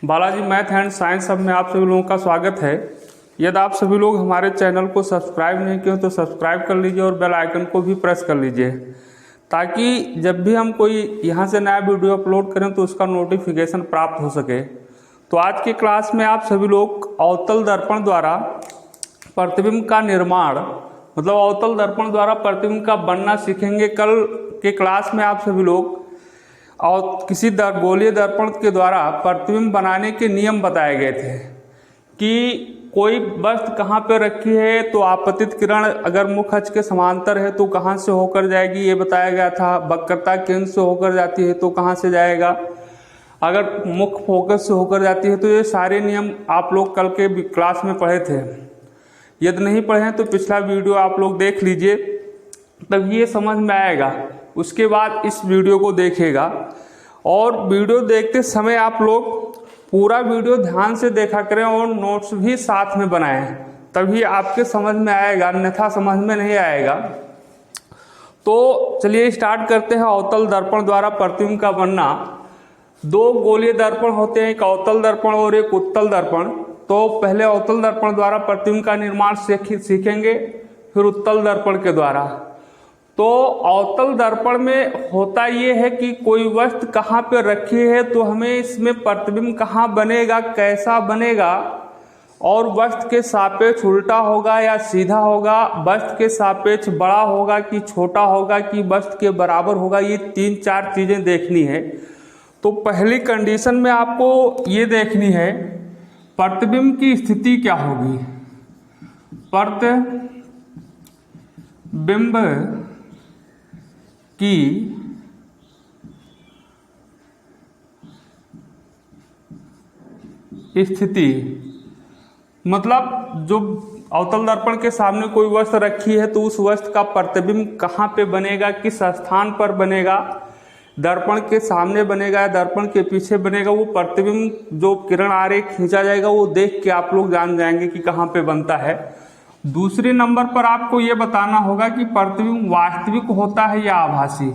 Balaji math and science सब में आप सभी लोगों का स्वागत है। यदि आप सभी लोग हमारे चैनल को सब्सक्राइब नहीं किए तो सब्सक्राइब कर लीजिए और बेल आइकन को भी प्रेस कर लीजिए, ताकि जब भी हम कोई यहाँ से नया वीडियो अपलोड करें तो उसका नोटिफिकेशन प्राप्त हो सके। तो आज की क्लास में आप सभी लोग अवतल दर्पण द्वारा प्रतिबिंब का निर्माण, मतलब अवतल दर्पण द्वारा प्रतिबिंब का बनना सीखेंगे। कल के क्लास में आप सभी लोग और किसी गोलीय दर्पण के द्वारा प्रतिबिंब बनाने के नियम बताए गए थे कि कोई वस्तु कहाँ पर रखी है तो आपतित किरण अगर मुख्य अक्ष के समांतर है तो कहाँ से होकर जाएगी, ये बताया गया था। वक्रता केंद्र से होकर जाती है तो कहाँ से जाएगा, अगर मुख्य फोकस से होकर जाती है तो ये सारे नियम आप लोग कल के क्लास में पढ़े थे। यदि नहीं पढ़े हैं तो पिछला वीडियो आप लोग देख लीजिए, तब ये समझ में आएगा। उसके बाद इस वीडियो को देखिएगा और वीडियो देखते समय आप लोग पूरा वीडियो ध्यान से देखा करें और नोट्स भी साथ में बनाएं, तभी आपके समझ में आएगा, अन्यथा समझ में नहीं आएगा। तो चलिए स्टार्ट करते हैं। अवतल दर्पण द्वारा प्रतिबिंब का बनना। दो गोलीय दर्पण होते हैं, एक अवतल दर्पण और एक उत्तल दर्पण। तो पहले अवतल दर्पण द्वारा प्रतिबिंब का निर्माण सीखेंगे, फिर उत्तल दर्पण के द्वारा। तो अवतल दर्पण में होता ये है कि कोई वस्तु कहाँ पे रखी है तो हमें इसमें प्रतिबिंब कहाँ बनेगा, कैसा बनेगा, और वस्तु के सापेक्ष उल्टा होगा या सीधा होगा, वस्तु के सापेक्ष बड़ा होगा कि छोटा होगा कि वस्तु के बराबर होगा, ये 3-4 चीज़ें देखनी है। तो पहली कंडीशन में आपको ये देखनी है प्रतिबिंब की स्थिति क्या होगी। प्रतिबिंब की स्थिति मतलब जो अवतल दर्पण के सामने कोई वस्तु रखी है तो उस वस्तु का प्रतिबिंब कहाँ पे बनेगा, किस स्थान पर बनेगा, दर्पण के सामने बनेगा या दर्पण के पीछे बनेगा, वो प्रतिबिंब जो किरण आरेख खींचा जाएगा वो देख के आप लोग जान जाएंगे कि कहाँ पे बनता है। दूसरे नंबर पर आपको ये बताना होगा कि प्रतिबिंब वास्तविक होता है या आभासी।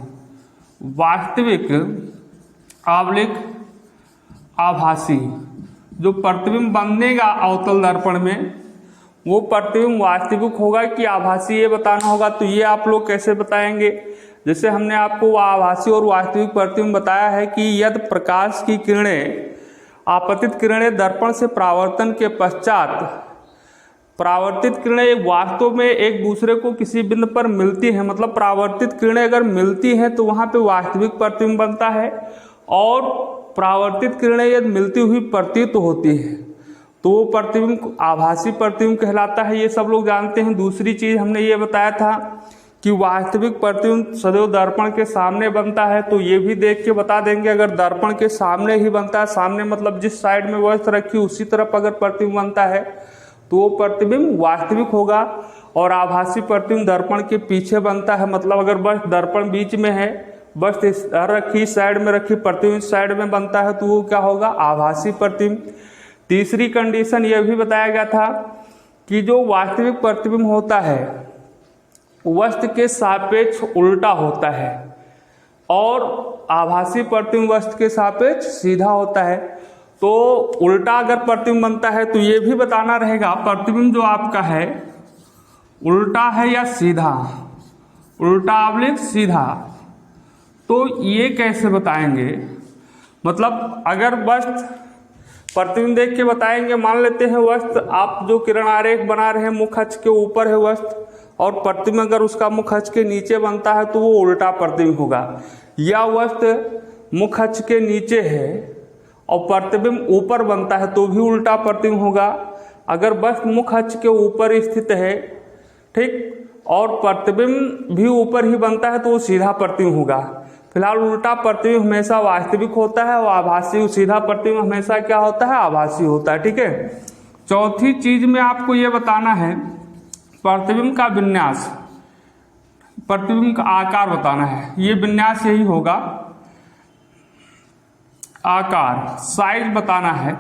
वास्तविक आभासी जो प्रतिबिंब बनेगा अवतल दर्पण में वो प्रतिबिंब वास्तविक होगा कि आभासी, ये बताना होगा। तो ये आप लोग कैसे बताएंगे, जैसे हमने आपको आभासी और वास्तविक प्रतिबिंब बताया है कि यदि प्रकाश की किरणें, आपतित किरणें दर्पण से परावर्तन के पश्चात, परावर्तित किरणें वास्तव में एक दूसरे को किसी बिंदु पर मिलती हैं, मतलब परावर्तित किरणें अगर मिलती हैं तो वहाँ पे वास्तविक प्रतिबिंब बनता है, और परावर्तित किरणें यदि मिलती हुई प्रतीत होती है तो वो प्रतिबिंब आभासी प्रतिबिंब कहलाता है। ये सब लोग जानते हैं। दूसरी चीज़ हमने ये बताया था कि वास्तविक प्रतिबिंब सदैव दर्पण के सामने बनता है, तो ये भी देख के बता देंगे। अगर दर्पण के सामने ही बनता है, सामने मतलब जिस साइड में वस्तु रखी उसी तरफ अगर प्रतिबिंब बनता है तो वो प्रतिबिंब वास्तविक होगा। और आभासी प्रतिबिंब दर्पण के पीछे बनता है, मतलब अगर वस्तु दर्पण बीच में है, वस्तु रखी साइड में रखी, प्रतिबिंब साइड में बनता है तो वो क्या होगा, आभासी प्रतिबिंब। तीसरी कंडीशन ये भी बताया गया था कि जो वास्तविक प्रतिबिंब होता है वस्तु के सापेक्ष उल्टा होता है और आभासी प्रतिबिंब वस्तु के सापेक्ष सीधा होता है। तो उल्टा अगर प्रतिबिंब बनता है तो ये भी बताना रहेगा प्रतिबिंब जो आपका है उल्टा है या सीधा, उल्टा सीधा। तो ये कैसे बताएंगे, मतलब अगर वस्तु प्रतिबिंब देख के बताएंगे। मान लेते हैं वस्तु आप जो किरण आरेख बना रहे हैं मुख्य अक्ष के ऊपर है वस्तु, और प्रतिबिंब अगर उसका मुख्य अक्ष के नीचे बनता है तो वो उल्टा प्रतिबिंब होगा। या वस्तु मुख्य अक्ष के नीचे है और प्रतिबिंब ऊपर बनता है तो भी उल्टा प्रतिबिंब होगा। अगर वस्तु मुख्य अक्ष के ऊपर स्थित है, ठीक, और प्रतिबिंब भी ऊपर ही बनता है तो वो सीधा प्रतिबिंब होगा। फिलहाल उल्टा प्रतिबिंब हमेशा वास्तविक होता है और आभासी, सीधा प्रतिबिंब हमेशा क्या होता है, आभासी होता है। ठीक है। चौथी चीज में आपको ये बताना है प्रतिबिंब का विन्यास, प्रतिबिंब का आकार बताना है। ये विन्यास यही होगा, आकार, साइज बताना है।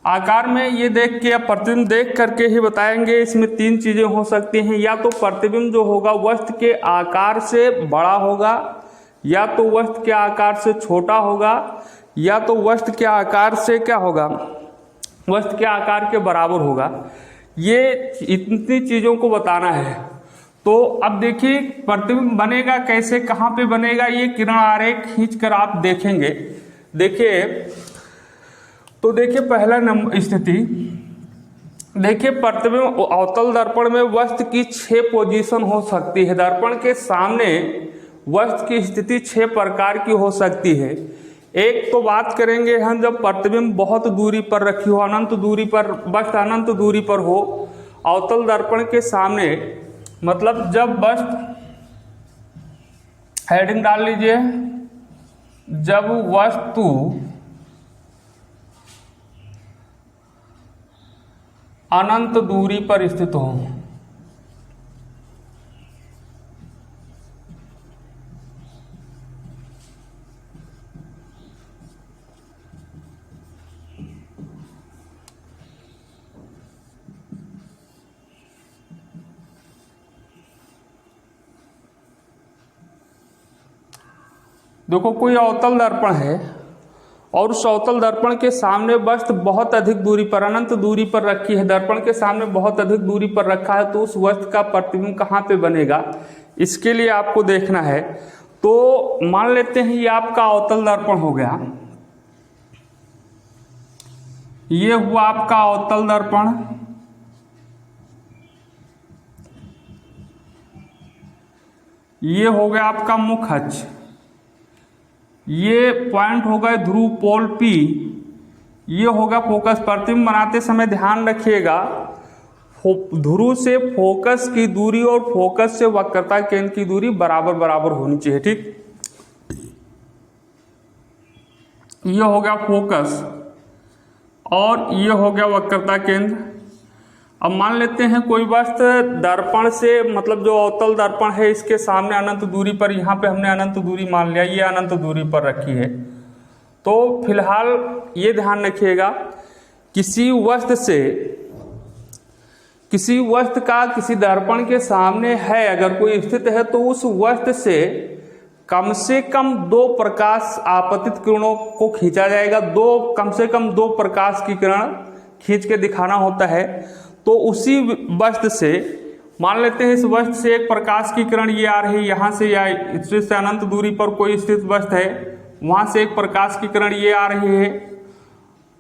आकार में ये देख के या प्रतिबिंब देख करके ही बताएंगे। इसमें 3 चीजें हो सकती हैं, या तो प्रतिबिंब जो होगा वस्तु के आकार से बड़ा होगा, या तो वस्तु के आकार से छोटा होगा या तो वस्तु के आकार से क्या होगा, वस्तु के आकार के बराबर होगा। ये इतनी चीज़ों को बताना है। तो अब देखिए प्रतिबिंब बनेगा कैसे, कहाँ पे बनेगा, ये किरण आरेख खींच कर आप देखेंगे। देखिए तो देखिए पहला नंबर स्थिति, देखिए प्रतिबिंब अवतल दर्पण में वस्तु की 6 पोजीशन हो सकती है। दर्पण के सामने वस्तु की स्थिति 6 प्रकार की हो सकती है। एक तो बात करेंगे हम जब प्रतिबिंब बहुत दूरी पर रखी हो, अनंत दूरी पर, वस्तु अनंत दूरी पर हो अवतल दर्पण के सामने, मतलब जब वस्तु, हेडिंग डाल लीजिए, जब वस्तु अनंत दूरी पर स्थित हो। देखो कोई अवतल दर्पण है और उस अवतल दर्पण के सामने वस्तु बहुत अधिक दूरी पर, अनंत दूरी पर रखी है, दर्पण के सामने बहुत अधिक दूरी पर रखा है, तो उस वस्तु का प्रतिबिंब कहाँ पे बनेगा, इसके लिए आपको देखना है। तो मान लेते हैं ये आपका अवतल दर्पण हो गया, ये हुआ आपका अवतल दर्पण, ये हो गया आपका मुख्य अक्ष, ये पॉइंट हो गए ध्रुव पोल P, ये होगा फोकस। प्रतिबिंब बनाते समय ध्यान रखिएगा ध्रुव से फोकस की दूरी और फोकस से वक्रता केंद्र की दूरी बराबर बराबर होनी चाहिए, ठीक। ये हो गया फोकस और ये हो गया वक्रता केंद्र। अब मान लेते हैं कोई वस्तु दर्पण से, मतलब जो अवतल दर्पण है इसके सामने अनंत दूरी पर, यहाँ पे हमने अनंत दूरी मान लिया, ये अनंत दूरी पर रखी है। तो फिलहाल ये ध्यान रखिएगा किसी वस्तु का किसी दर्पण के सामने है अगर कोई स्थित है, तो उस वस्तु से कम 2 प्रकाश आपतित किरणों को खींचा जाएगा। कम से कम 2 प्रकाश की किरण खींच के दिखाना होता है। तो उसी वस्तु से मान लेते हैं इस वस्तु से एक प्रकाश की किरण ये आ रही है यहाँ से, या इससे अनंत दूरी पर कोई स्थित वस्तु है, वहाँ से एक प्रकाश की किरण ये आ रही है,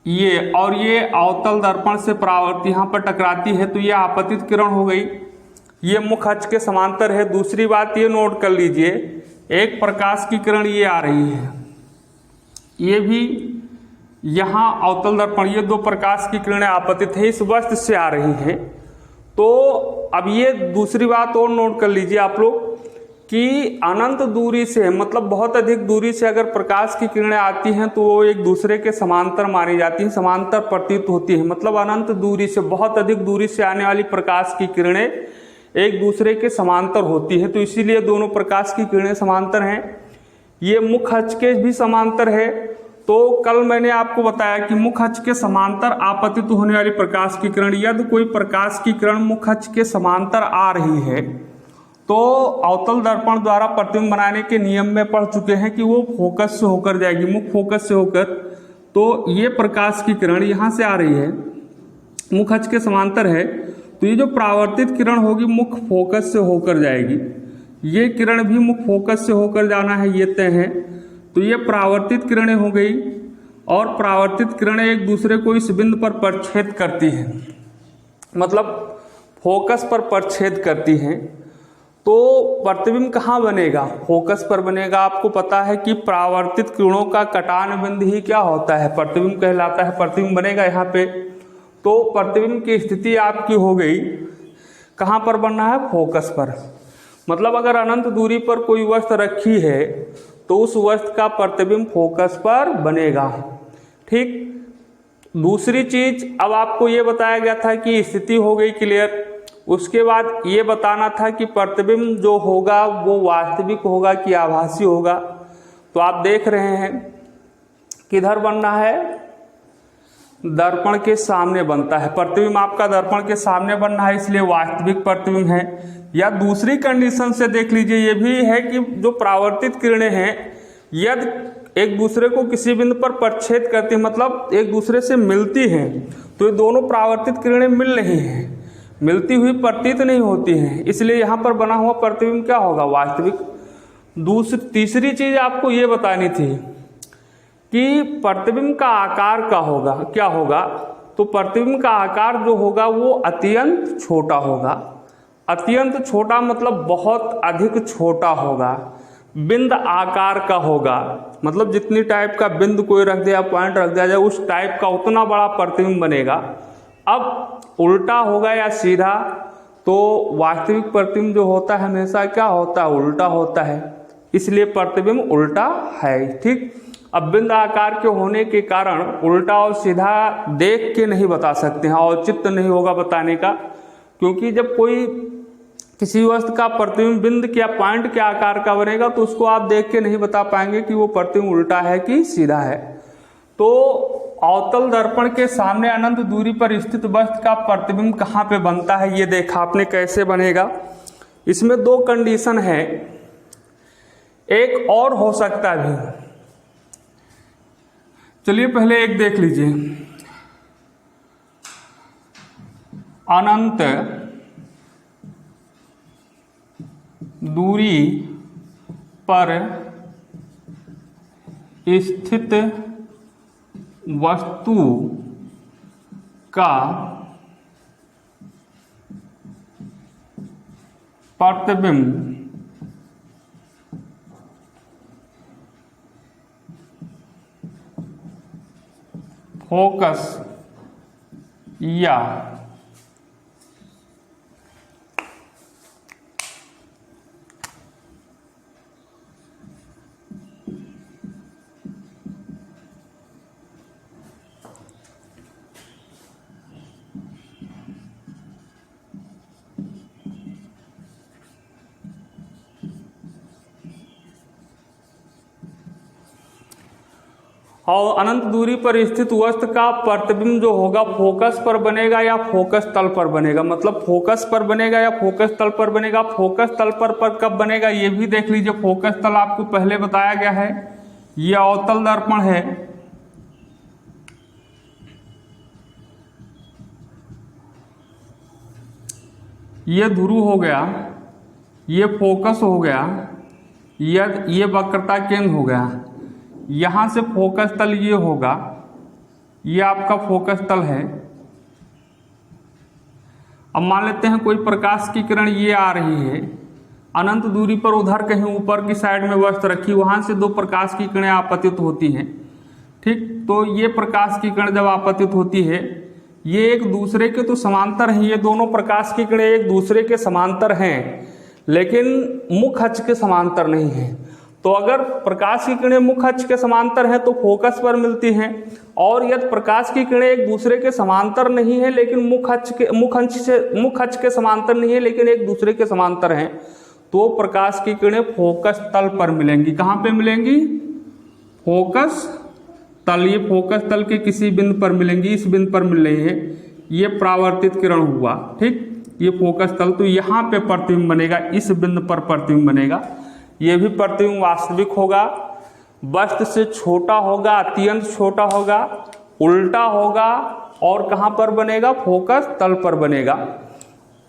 ये, और ये अवतल दर्पण से परावर्तित यहाँ पर टकराती है, तो ये आपतित किरण हो गई, ये मुख्य अक्ष के समांतर है। दूसरी बात ये नोट कर लीजिए, एक प्रकाश की किरण ये आ रही है, ये भी यहाँ अवतल दर्पण, ये 2 प्रकाश की किरणें आपतित है इस वस्तु से आ रही हैं। तो अब ये दूसरी बात और नोट कर लीजिए आप लोग कि अनंत दूरी से, मतलब बहुत अधिक दूरी से अगर प्रकाश की किरणें आती हैं तो वो एक दूसरे के समांतर मानी जाती हैं, समांतर प्रतीत होती है। मतलब अनंत दूरी से, बहुत अधिक दूरी से आने वाली प्रकाश की किरणें एक दूसरे के समांतर होती है, तो इसीलिए दोनों प्रकाश की किरणें समांतर हैं। ये मुख्य अक्ष के भी समांतर है। तो कल मैंने आपको बताया कि मुख्य अक्ष के समांतर आपतित होने वाली प्रकाश की किरण, यदि कोई प्रकाश की किरण मुख्य अक्ष के समांतर आ रही है तो अवतल दर्पण द्वारा प्रतिबिंब बनाने के नियम में पढ़ चुके हैं कि वो फोकस से होकर जाएगी, मुख्य फोकस से होकर। तो ये प्रकाश की किरण यहाँ से आ रही है, मुख्य अक्ष के समांतर है, तो ये जो परावर्तित किरण होगी मुख्य फोकस से होकर जाएगी। ये किरण भी मुख्य फोकस से होकर जाना है, ये तय है। तो ये परावर्तित किरणें हो गई, और परावर्तित किरणें एक दूसरे को इस बिंदु पर परिच्छेद करती हैं, मतलब फोकस पर परिच्छेद करती हैं। तो प्रतिबिंब कहाँ बनेगा, फोकस पर बनेगा। आपको पता है कि परावर्तित किरणों का कटान बिंदु ही क्या होता है, प्रतिबिंब कहलाता है। प्रतिबिंब बनेगा यहाँ पे, तो प्रतिबिंब की स्थिति आपकी हो गई, कहाँ पर बनना है, फोकस पर। मतलब अगर अनंत दूरी पर कोई वस्तु रखी है तो उस वस्तु का प्रतिबिंब फोकस पर बनेगा, ठीक। दूसरी चीज, अब आपको ये बताया गया था कि स्थिति हो गई क्लियर, उसके बाद ये बताना था कि प्रतिबिंब जो होगा वो वास्तविक होगा कि आभासी होगा। तो आप देख रहे हैं किधर बनना है, दर्पण के सामने बनता है। प्रतिबिंब आपका दर्पण के सामने बन रहा है, इसलिए वास्तविक प्रतिबिंब है। या दूसरी कंडीशन से देख लीजिए, ये भी है कि जो परावर्तित किरणें हैं यदि एक दूसरे को किसी बिंदु पर प्रच्छेद करती है, मतलब एक दूसरे से मिलती हैं, तो ये दोनों परावर्तित किरणें मिल रही हैं, मिलती हुई प्रतीत नहीं होती हैं, इसलिए यहाँ पर बना हुआ प्रतिबिंब क्या होगा, वास्तविक। तीसरी चीज आपको ये बतानी थी कि प्रतिबिंब का आकार का होगा, क्या होगा, तो प्रतिबिंब का आकार जो होगा वो अत्यंत छोटा होगा। अत्यंत छोटा मतलब बहुत अधिक छोटा होगा। बिंद आकार का होगा, मतलब जितनी टाइप का बिंद कोई रख दिया, पॉइंट रख दिया जाए, उस टाइप का उतना बड़ा प्रतिबिंब बनेगा। अब उल्टा होगा या सीधा, तो वास्तविक प्रतिबिंब जो होता है हमेशा क्या होता है, उल्टा होता है, इसलिए प्रतिबिंब उल्टा है। ठीक, अब बिंद आकार के होने के कारण उल्टा और सीधा देख के नहीं बता सकते हैं, औचित्य नहीं होगा बताने का, क्योंकि जब कोई किसी वस्तु का प्रतिबिंब बिंद या पॉइंट के आकार का बनेगा तो उसको आप देख के नहीं बता पाएंगे कि वो प्रतिबिंब उल्टा है कि सीधा है। तो अवतल दर्पण के सामने अनंत दूरी पर स्थित वस्तु का प्रतिबिंब कहाँ पे बनता है, ये देखा आपने कैसे बनेगा। इसमें दो कंडीशन है, एक और हो सकता भी। चलिए पहले एक देख लीजिए, अनंत दूरी पर स्थित वस्तु का प्रतिबिंब फोकस या और अनंत दूरी पर स्थित वस्तु का प्रतिबिंब जो होगा फोकस पर बनेगा या फोकस तल पर बनेगा। मतलब फोकस पर बनेगा या फोकस तल पर बनेगा। फोकस तल पर कब बनेगा ये भी देख लीजिए। फोकस तल आपको पहले बताया गया है, ये अवतल दर्पण है, ये ध्रुव हो गया, ये फोकस हो गया, ये वक्रता केंद्र हो गया। यहाँ से फोकस तल ये होगा, ये आपका फोकस तल है। अब मान लेते हैं कोई प्रकाश की किरण ये आ रही है, अनंत दूरी पर उधर कहीं ऊपर की साइड में वस्तु रखी, वहाँ से दो प्रकाश की किरणें आपतित होती हैं। ठीक, तो ये प्रकाश की किरण जब आपतित होती है, ये एक दूसरे के तो समांतर हैं, ये दोनों प्रकाश की किरणें एक दूसरे के समांतर हैं, लेकिन मुख्य अक्ष के समांतर नहीं है। तो अगर प्रकाश की किरणें मुख्य अक्ष के समांतर हैं तो फोकस पर मिलती हैं, और यदि प्रकाश की किरणें एक दूसरे के समांतर नहीं है लेकिन मुख्य अक्ष के समांतर नहीं है लेकिन एक दूसरे के समांतर हैं, तो प्रकाश की किरणें फोकस तल पर मिलेंगी। कहाँ पे मिलेंगी, फोकस तल। ये फोकस तल के किसी बिंदु पर मिलेंगी, इस बिंदु पर मिल रही है, ये परावर्तित किरण हुआ। ठीक, ये फोकस तल, तो यहाँ पे प्रतिबिंब बनेगा, इस बिंदु पर प्रतिबिंब बनेगा। ये भी प्रतिबिंब वास्तविक होगा, वस्तु से छोटा होगा, अत्यंत छोटा होगा, उल्टा होगा, और कहाँ पर बनेगा, फोकस तल पर बनेगा।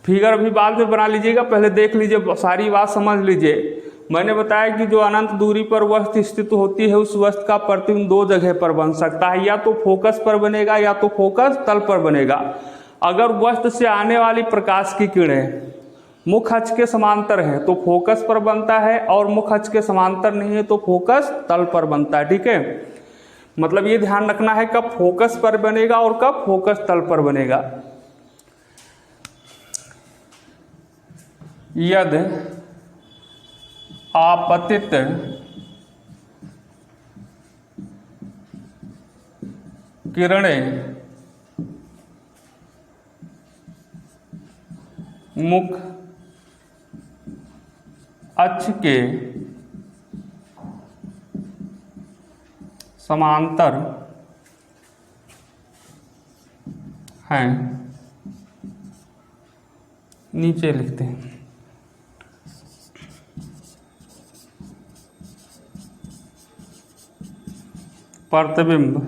फिगर अभी बाद में बना लीजिएगा, पहले देख लीजिए, सारी बात समझ लीजिए। मैंने बताया कि जो अनंत दूरी पर वस्तु स्थित होती है उस वस्तु का प्रतिबिंब दो जगह पर बन सकता है, या तो फोकस पर बनेगा या तो फोकस तल पर बनेगा। अगर वस्तु से आने वाली प्रकाश की किरणें मुख्य अक्ष के समांतर है तो फोकस पर बनता है, और मुख्य अक्ष के समांतर नहीं है तो फोकस तल पर बनता है। ठीक है, मतलब ये ध्यान रखना है कब फोकस पर बनेगा और कब फोकस तल पर बनेगा। यदि आपतित किरणें मुख्य अक्ष के समांतर हैं, नीचे लिखते हैं। प्रतिबिंब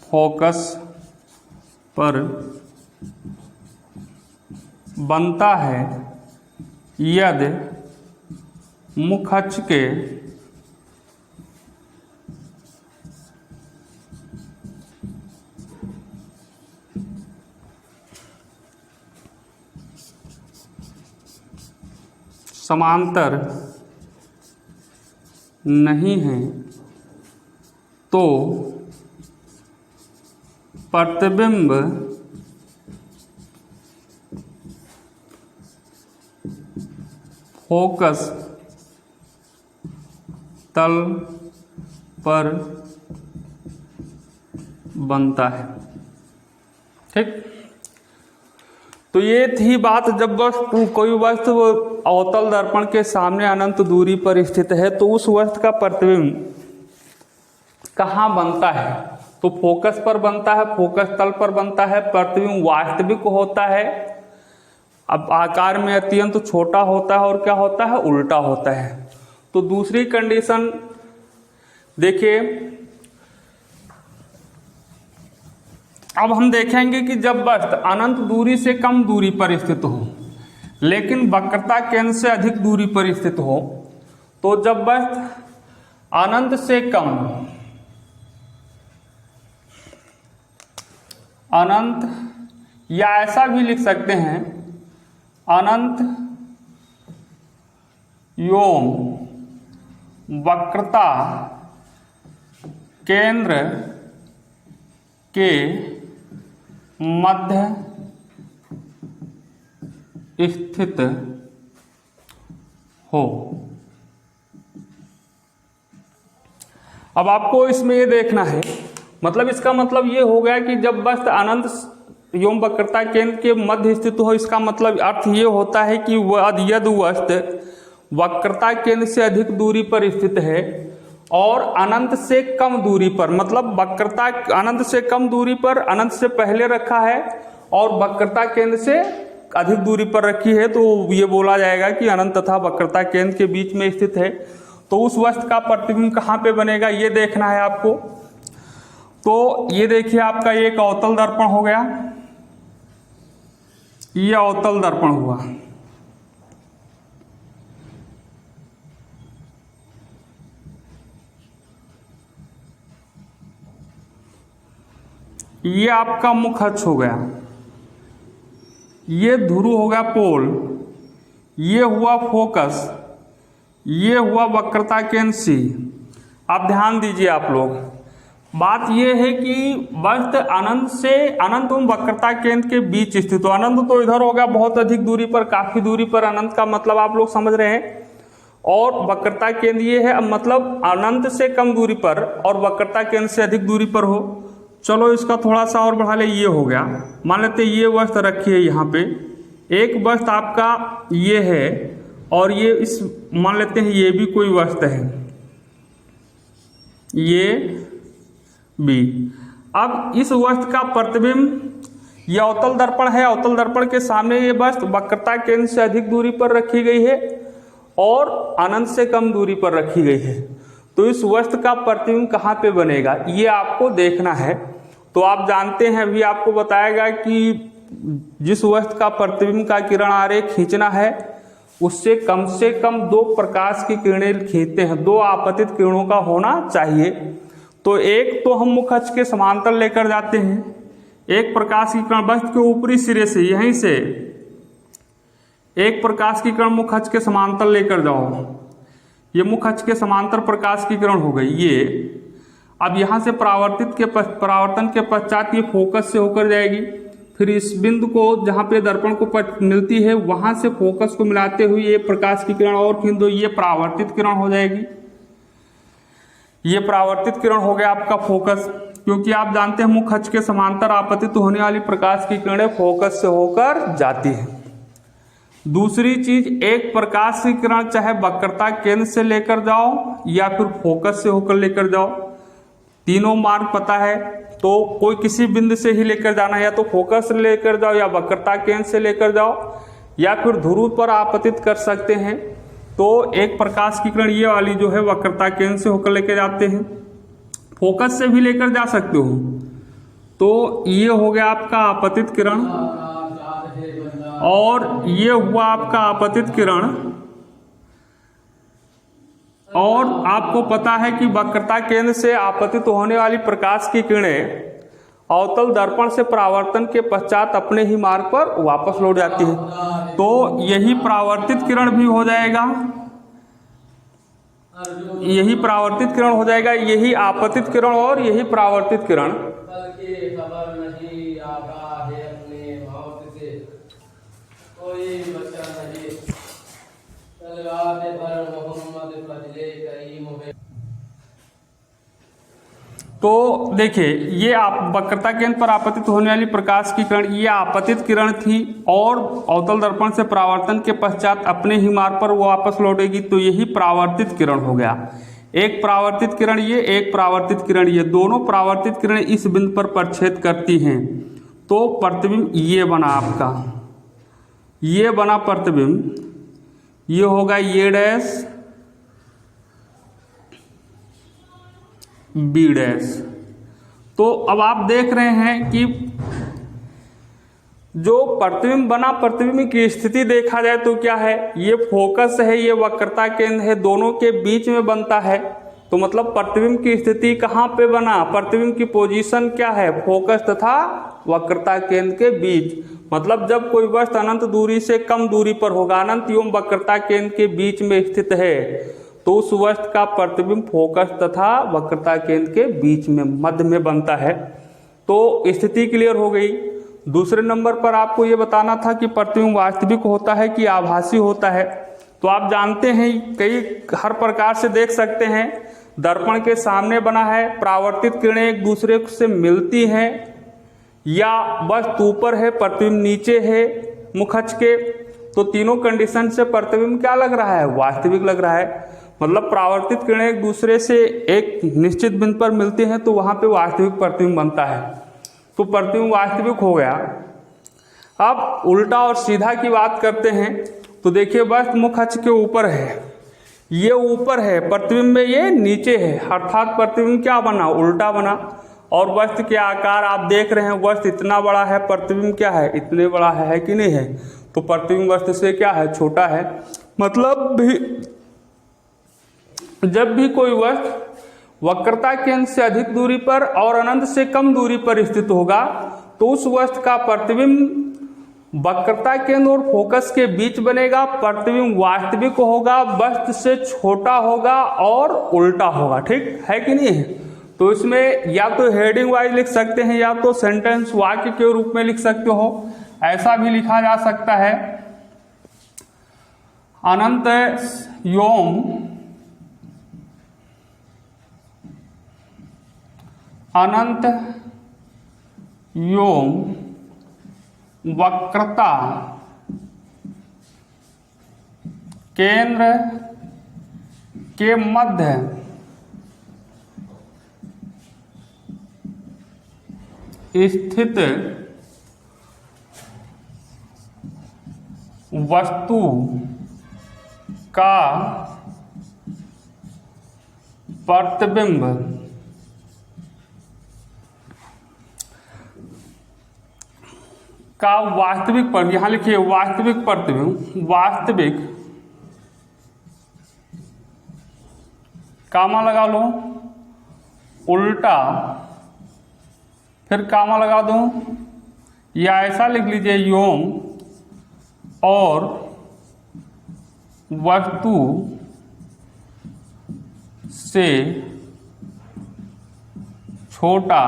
फोकस पर बनता है यदि मुख्य अक्ष के समांतर नहीं है तो प्रतिबिंब फोकस तल पर बनता है। ठीक, तो ये थी बात। जब वस्तु कोई वस्तु अवतल दर्पण के सामने अनंत दूरी पर स्थित है तो उस वस्तु का प्रतिबिंब कहाँ बनता है? तो फोकस पर बनता है, फोकस तल पर बनता है। प्रतिबिंब वास्तविक होता है, अब आकार में अत्यंत छोटा होता है और क्या होता है, उल्टा होता है। तो दूसरी कंडीशन देखिए, अब हम देखेंगे कि जब वस्तु अनंत दूरी से कम दूरी पर स्थित हो लेकिन वक्रता केंद्र से अधिक दूरी पर स्थित हो, तो जब वस्तु अनंत से कम, अनंत या ऐसा भी लिख सकते हैं अनंत एवं वक्रता केंद्र के मध्य स्थित हो। अब आपको इसमें ये देखना है, मतलब इसका मतलब ये हो गया कि जब वस्तु अनंत एवं वक्रता केंद्र के मध्य स्थित हो, इसका मतलब अर्थ ये होता है कि यदि वस्तु वक्रता केंद्र से अधिक दूरी पर स्थित है और अनंत से कम दूरी पर, मतलब वक्रता अनंत से कम दूरी पर अनंत से पहले रखा है और वक्रता केंद्र से अधिक दूरी पर रखी है, तो ये बोला जाएगा कि अनंत तथा वक्रता केंद्र के बीच में स्थित है। तो उस वस्तु का प्रतिबिंब कहाँ पे बनेगा ये देखना है आपको। तो ये देखिए आपका एक अवतल दर्पण हो गया, ये अवतल दर्पण हुआ। ये आपका मुख्य अक्ष हो गया, ये ध्रुव हो गया पोल, ये हुआ फोकस, ये हुआ वक्रता केंद्र सी। आप ध्यान दीजिए आप लोग, बात ये है कि वस्तु अनंत से अनंत एवं वक्रता केंद्र के बीच स्थित हो। अनंत तो इधर हो गया बहुत अधिक दूरी पर, काफी दूरी पर, अनंत का मतलब आप लोग समझ रहे हैं, और वक्रता केंद्र ये है, अब मतलब अनंत से कम दूरी पर और वक्रता केंद्र से अधिक दूरी पर हो। चलो इसका थोड़ा सा और बढ़ा ले, ये हो गया। मान लेते ये वस्तु रखी है यहाँ पे, एक वस्तु आपका ये है और ये इस मान लेते हैं ये भी कोई वस्तु है, ये भी। अब इस वस्तु का प्रतिबिंब, ये अवतल दर्पण है, अवतल दर्पण के सामने ये वस्तु वक्रता केंद्र से अधिक दूरी पर रखी गई है और अनंत से कम दूरी पर रखी गई है। तो इस वस्तु का प्रतिबिंब कहाँ पे बनेगा ये आपको देखना है। तो आप जानते हैं, अभी आपको बताएगा कि जिस वस्तु का प्रतिबिंब का किरण आरेख खींचना है उससे कम 2 प्रकाश की किरणें खींचते हैं, 2 आपतित किरणों का होना चाहिए। तो एक तो हम मुख्य अक्ष के समांतर लेकर जाते हैं, एक प्रकाश की किरण वस्तु के ऊपरी सिरे से, यहीं से एक प्रकाश की किरण मुख्य अक्ष के समांतर लेकर जाओ, ये मुख्य अक्ष के समांतर प्रकाश की किरण हो गई ये। अब यहाँ से परावर्तन के पश्चात ये फोकस से होकर जाएगी, फिर इस बिंदु को जहाँ पे दर्पण को मिलती है वहां से फोकस को मिलाते हुए ये प्रकाश की किरण और खींच दो, ये परावर्तित किरण हो जाएगी। ये परावर्तित किरण हो गया आपका फोकस, क्योंकि आप जानते हैं मुख्य अक्ष के समांतर आपतित होने वाली प्रकाश की किरणें फोकस से होकर जाती है। दूसरी चीज, एक प्रकाश की किरण चाहे वक्रता केंद्र से लेकर जाओ या फिर फोकस से होकर लेकर जाओ, तीनों मार्ग पता है, तो कोई किसी बिंदु से ही लेकर जाना है, या तो फोकस से लेकर जाओ, या वक्रता केंद्र से लेकर जाओ, या फिर ध्रुव पर आपतित कर सकते हैं। तो एक प्रकाश की किरण ये वाली जो है वक्रता केंद्र से होकर लेकर जाते हैं, फोकस से भी लेकर जा सकते हो। तो ये हो गया आपका आपतित किरण, और ये हुआ आपका आपतित किरण। और आपको पता है कि वक्रता केंद्र से आपतित होने वाली प्रकाश की किरणें अवतल दर्पण से परावर्तन के पश्चात अपने ही मार्ग पर वापस लौट जाती है। तो यही परावर्तित किरण भी हो जाएगा, यही परावर्तित किरण हो जाएगा, यही आपतित किरण और यही परावर्तित किरण। तो देखिए, ये आप वक्रता केंद्र पर आपतित होने वाली प्रकाश की किरण, ये आपतित किरण थी और अवतल दर्पण से परावर्तन के पश्चात अपने ही मार्ग पर वो वापस लौटेगी। तो यही परावर्तित किरण हो गया। एक परावर्तित किरण ये, एक परावर्तित किरण ये, दोनों परावर्तित किरण इस बिंदु पर प्रच्छेद करती हैं। तो प्रतिबिंब ये बना आपका, ये बना प्रतिबिंब, ये होगा ये डैश बी डैश। तो अब आप देख रहे हैं कि जो प्रतिबिंब बना, प्रतिबिंब की स्थिति देखा जाए तो क्या है, ये फोकस है, ये वक्रता केंद्र है, दोनों के बीच में बनता है। तो मतलब प्रतिबिंब की स्थिति कहाँ पे बना, प्रतिबिंब की पोजीशन क्या है, फोकस तथा वक्रता केंद्र के बीच। मतलब जब कोई वस्तु अनंत दूरी से कम दूरी पर होगा, अनंत एवं वक्रता केंद्र के बीच में स्थित है, तो उस वस्तु का प्रतिबिंब फोकस तथा वक्रता केंद्र के बीच में, मध्य में बनता है। तो स्थिति क्लियर हो गई। दूसरे नंबर पर आपको ये बताना था कि प्रतिबिंब वास्तविक होता है कि आभासी होता है। तो आप जानते हैं कई हर प्रकार से देख सकते हैं, दर्पण के सामने बना है, परावर्तित किरणें एक दूसरे से मिलती हैं, या वस्तु ऊपर है प्रतिबिंब नीचे है मुखच के, तो तीनों कंडीशन से प्रतिबिंब क्या लग रहा है, वास्तविक लग रहा है। मतलब परावर्तित किरणें एक दूसरे से एक निश्चित बिंदु पर मिलती हैं तो वहां पे वास्तविक प्रतिबिंब बनता है। तो प्रतिबिंब वास्तविक हो गया। अब उल्टा और सीधा की बात करते हैं। तो देखिए, वस्तु मुख अक्ष के ऊपर है, ये ऊपर है, प्रतिबिंब में ये नीचे है, अर्थात प्रतिबिंब क्या बना, उल्टा बना। और वस्तु के आकार आप देख रहे हैं, वस्तु इतना बड़ा है, प्रतिबिंब क्या है, इतने बड़ा है कि नहीं है। तो प्रतिबिंब वस्तु से क्या है, छोटा है। मतलब भी जब भी कोई वस्तु वक्रता केंद्र से अधिक दूरी पर और अनंत से कम दूरी पर स्थित होगा, तो उस वस्तु का प्रतिबिंब वक्रता केंद्र और फोकस के बीच बनेगा। प्रतिबिंब वास्तविक होगा, वस्तु से छोटा होगा और उल्टा होगा। ठीक है कि नहीं है। तो इसमें या तो हेडिंग वाइज लिख सकते हैं, या तो सेंटेंस वाक्य के रूप में लिख सकते हो। ऐसा भी लिखा जा सकता है, अनंत योम अनंत योम वक्रता केंद्र के मध्य स्थित वस्तु का प्रतिबिंब का वास्तविक पर, यहां लिखिए वास्तविक प्रतिबिंब, वास्तविक कामा लगा लो, उल्टा फिर कामा लगा दो, या ऐसा लिख लीजिए योम और वस्तु से छोटा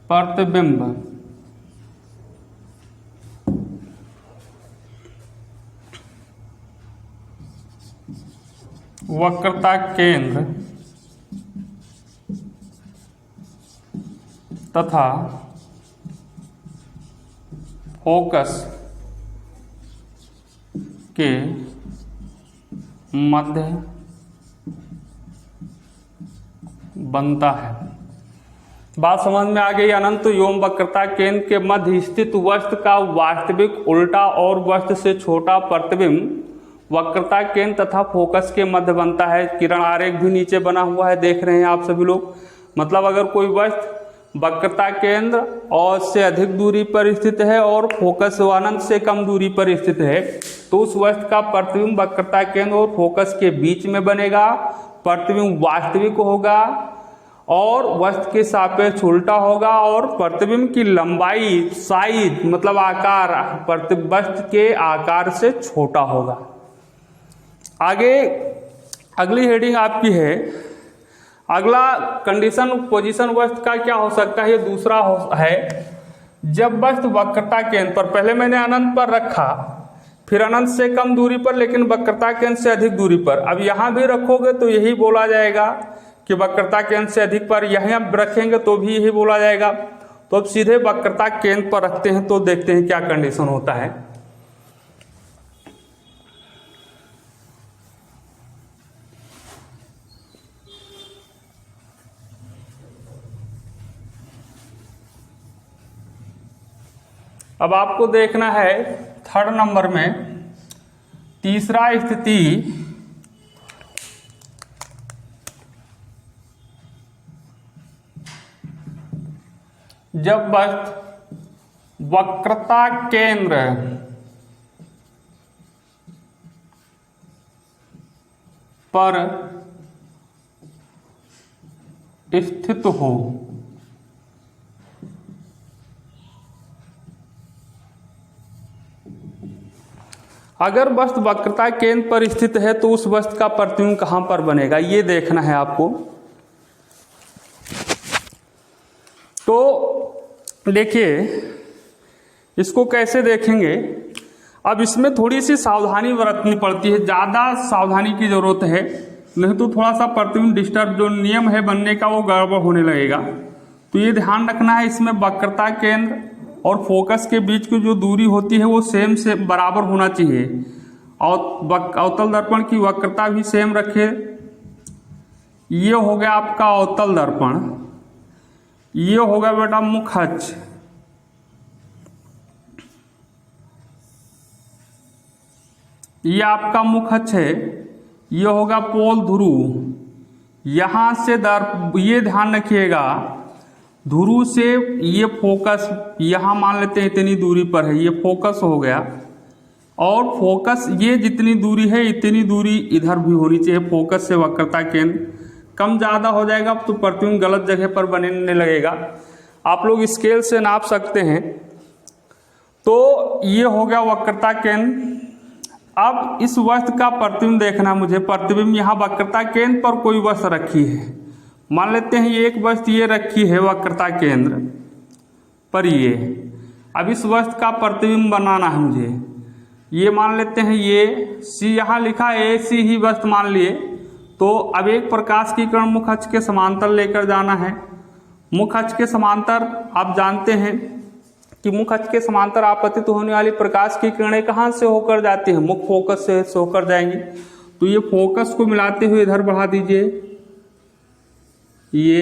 प्रतिबिंब वक्रता केंद्र तथा फोकस के मध्य बनता है। बात समझ में आ गई। अनंत एवं वक्रता केंद्र के मध्य स्थित वस्तु का वास्तविक उल्टा और वस्तु से छोटा प्रतिबिंब वक्रता केंद्र तथा फोकस के मध्य बनता है। किरण आरेख भी नीचे बना हुआ है, देख रहे हैं आप सभी लोग। मतलब अगर कोई वस्तु वक्रता केंद्र और से अधिक दूरी पर स्थित है और फोकस अनंत से कम दूरी पर स्थित है, तो उस वस्तु का प्रतिबिंब वक्रता केंद्र और फोकस के बीच में बनेगा। प्रतिबिंब वास्तविक होगा और वस्तु के सापेक्ष उल्टा होगा और प्रतिबिंब की लंबाई साइज मतलब आकार वस्तु के आकार से छोटा होगा। आगे अगली हेडिंग आपकी है, अगला कंडीशन पोजीशन वस्तु का क्या हो सकता है। ये दूसरा है, जब वस्तु वक्रता केंद्र पर, पहले मैंने अनंत पर रखा, फिर अनंत से कम दूरी पर लेकिन वक्रता केंद्र से अधिक दूरी पर। अब यहाँ भी रखोगे तो यही बोला जाएगा कि वक्रता केंद्र से अधिक पर, यहाँ रखेंगे तो भी यही बोला जाएगा। तो अब सीधे वक्रता केंद्र पर रखते हैं तो देखते हैं क्या कंडीशन होता है। अब आपको देखना है थर्ड नंबर में तीसरा स्थिति, जब वस्तु वक्रता केंद्र पर स्थित हो। अगर वस्तु वक्रता केंद्र पर स्थित है तो उस वस्तु का प्रतिबिंब कहां पर बनेगा, ये देखना है आपको। तो देखिए इसको कैसे देखेंगे। अब इसमें थोड़ी सी सावधानी बरतनी पड़ती है, ज़्यादा सावधानी की जरूरत है, नहीं तो थोड़ा सा प्रतिबिंब डिस्टर्ब, जो नियम है बनने का वो गड़बड़ होने लगेगा। तो ये ध्यान रखना है, इसमें वक्रता केंद्र और फोकस के बीच की जो दूरी होती है वो सेम से बराबर होना चाहिए। और अवतल दर्पण की वक्रता भी सेम रखे। ये हो गया आपका अवतल दर्पण, ये हो गया बेटा मुख्य अक्ष, ये आपका मुख्य अक्ष है, ये होगा पोल ध्रुव। यहां से ये ध्यान रखिएगा, ध्रुव से ये फोकस यहाँ मान लेते हैं इतनी दूरी पर है, ये फोकस हो गया। और फोकस ये जितनी दूरी है इतनी दूरी इधर भी होनी चाहिए। फोकस से वक्रता केंद्र कम ज़्यादा हो जाएगा तो प्रतिबिंब गलत जगह पर बनने लगेगा। आप लोग स्केल से नाप सकते हैं। तो ये हो गया वक्रता केंद्र। अब इस वस्तु का प्रतिबिंब देखना मुझे। प्रतिबिंब यहाँ वक्रता केंद्र पर कोई वस्तु रखी है, मान लेते हैं ये एक वस्तु ये रखी है वक्रता केंद्र पर ये। अब इस वस्तु का प्रतिबिंब बनाना है मुझे। ये मान लेते हैं ये सी, यहाँ लिखा है ए सी ही वस्तु मान लिए। तो अब एक प्रकाश की किरण मुख्य अक्ष के समांतर लेकर जाना है। मुख्य अक्ष के समांतर आप जानते हैं कि मुख्य अक्ष के समांतर आपतित होने वाली प्रकाश की किरणें कहाँ से होकर जाती हैं, मुख्य फोकस से होकर जाएंगी। तो ये फोकस को मिलाते हुए इधर बढ़ा दीजिए। ये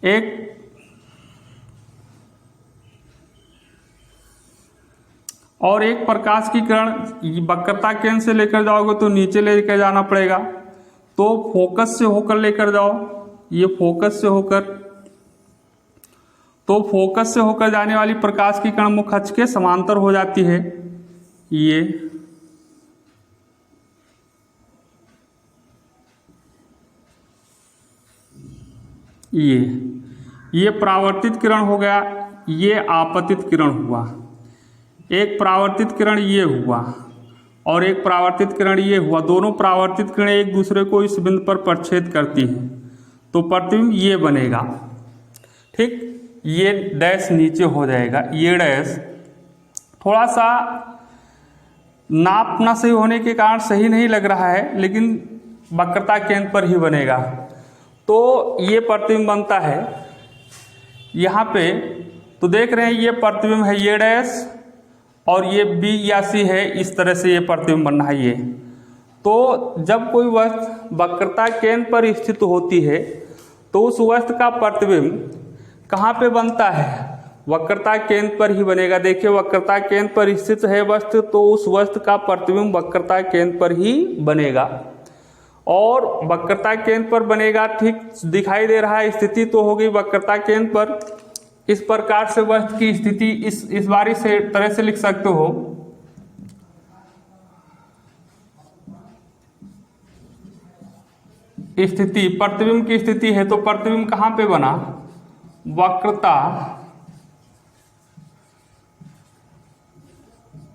एक और एक प्रकाश की किरण वक्रता केंद्र से लेकर जाओगे तो नीचे लेकर जाना पड़ेगा। तो फोकस से होकर लेकर जाओ, ये फोकस से होकर, तो फोकस से होकर जाने वाली प्रकाश की किरण मुख्य अक्ष के समांतर हो जाती है। ये परावर्तित किरण हो गया, ये आपतित किरण हुआ। एक परावर्तित किरण ये हुआ और एक परावर्तित किरण ये हुआ। दोनों परावर्तित किरणें एक दूसरे को इस बिंदु पर प्रच्छेद करती हैं तो प्रतिबिंब ये बनेगा। ठीक, ये डैश नीचे हो जाएगा। ये डैश थोड़ा सा नाप ना सही होने के कारण सही नहीं लग रहा है, लेकिन वक्रता केंद्र पर ही बनेगा। तो ये प्रतिबिंब बनता है यहाँ पे। तो देख रहे हैं ये प्रतिबिंब है, ये डैश और ये बी या सी है, इस तरह से ये प्रतिबिंब बनना है ये। तो जब कोई वस्तु वक्रता केंद्र पर स्थित होती है तो उस वस्तु का प्रतिबिंब कहाँ पे बनता है? वक्रता केंद्र पर ही बनेगा। देखिए वक्रता केंद्र पर स्थित है वस्तु तो उस वस्तु का प्रतिबिंब वक्रता केंद्र पर ही बनेगा। और वक्रता केंद्र पर बनेगा, ठीक दिखाई दे रहा है, स्थिति तो हो गई वक्रता केंद्र पर। इस प्रकार से वस्तु की स्थिति इस बारी से तरह से लिख सकते हो, स्थिति प्रतिबिंब की स्थिति है तो प्रतिबिंब कहाँ पे बना? वक्रता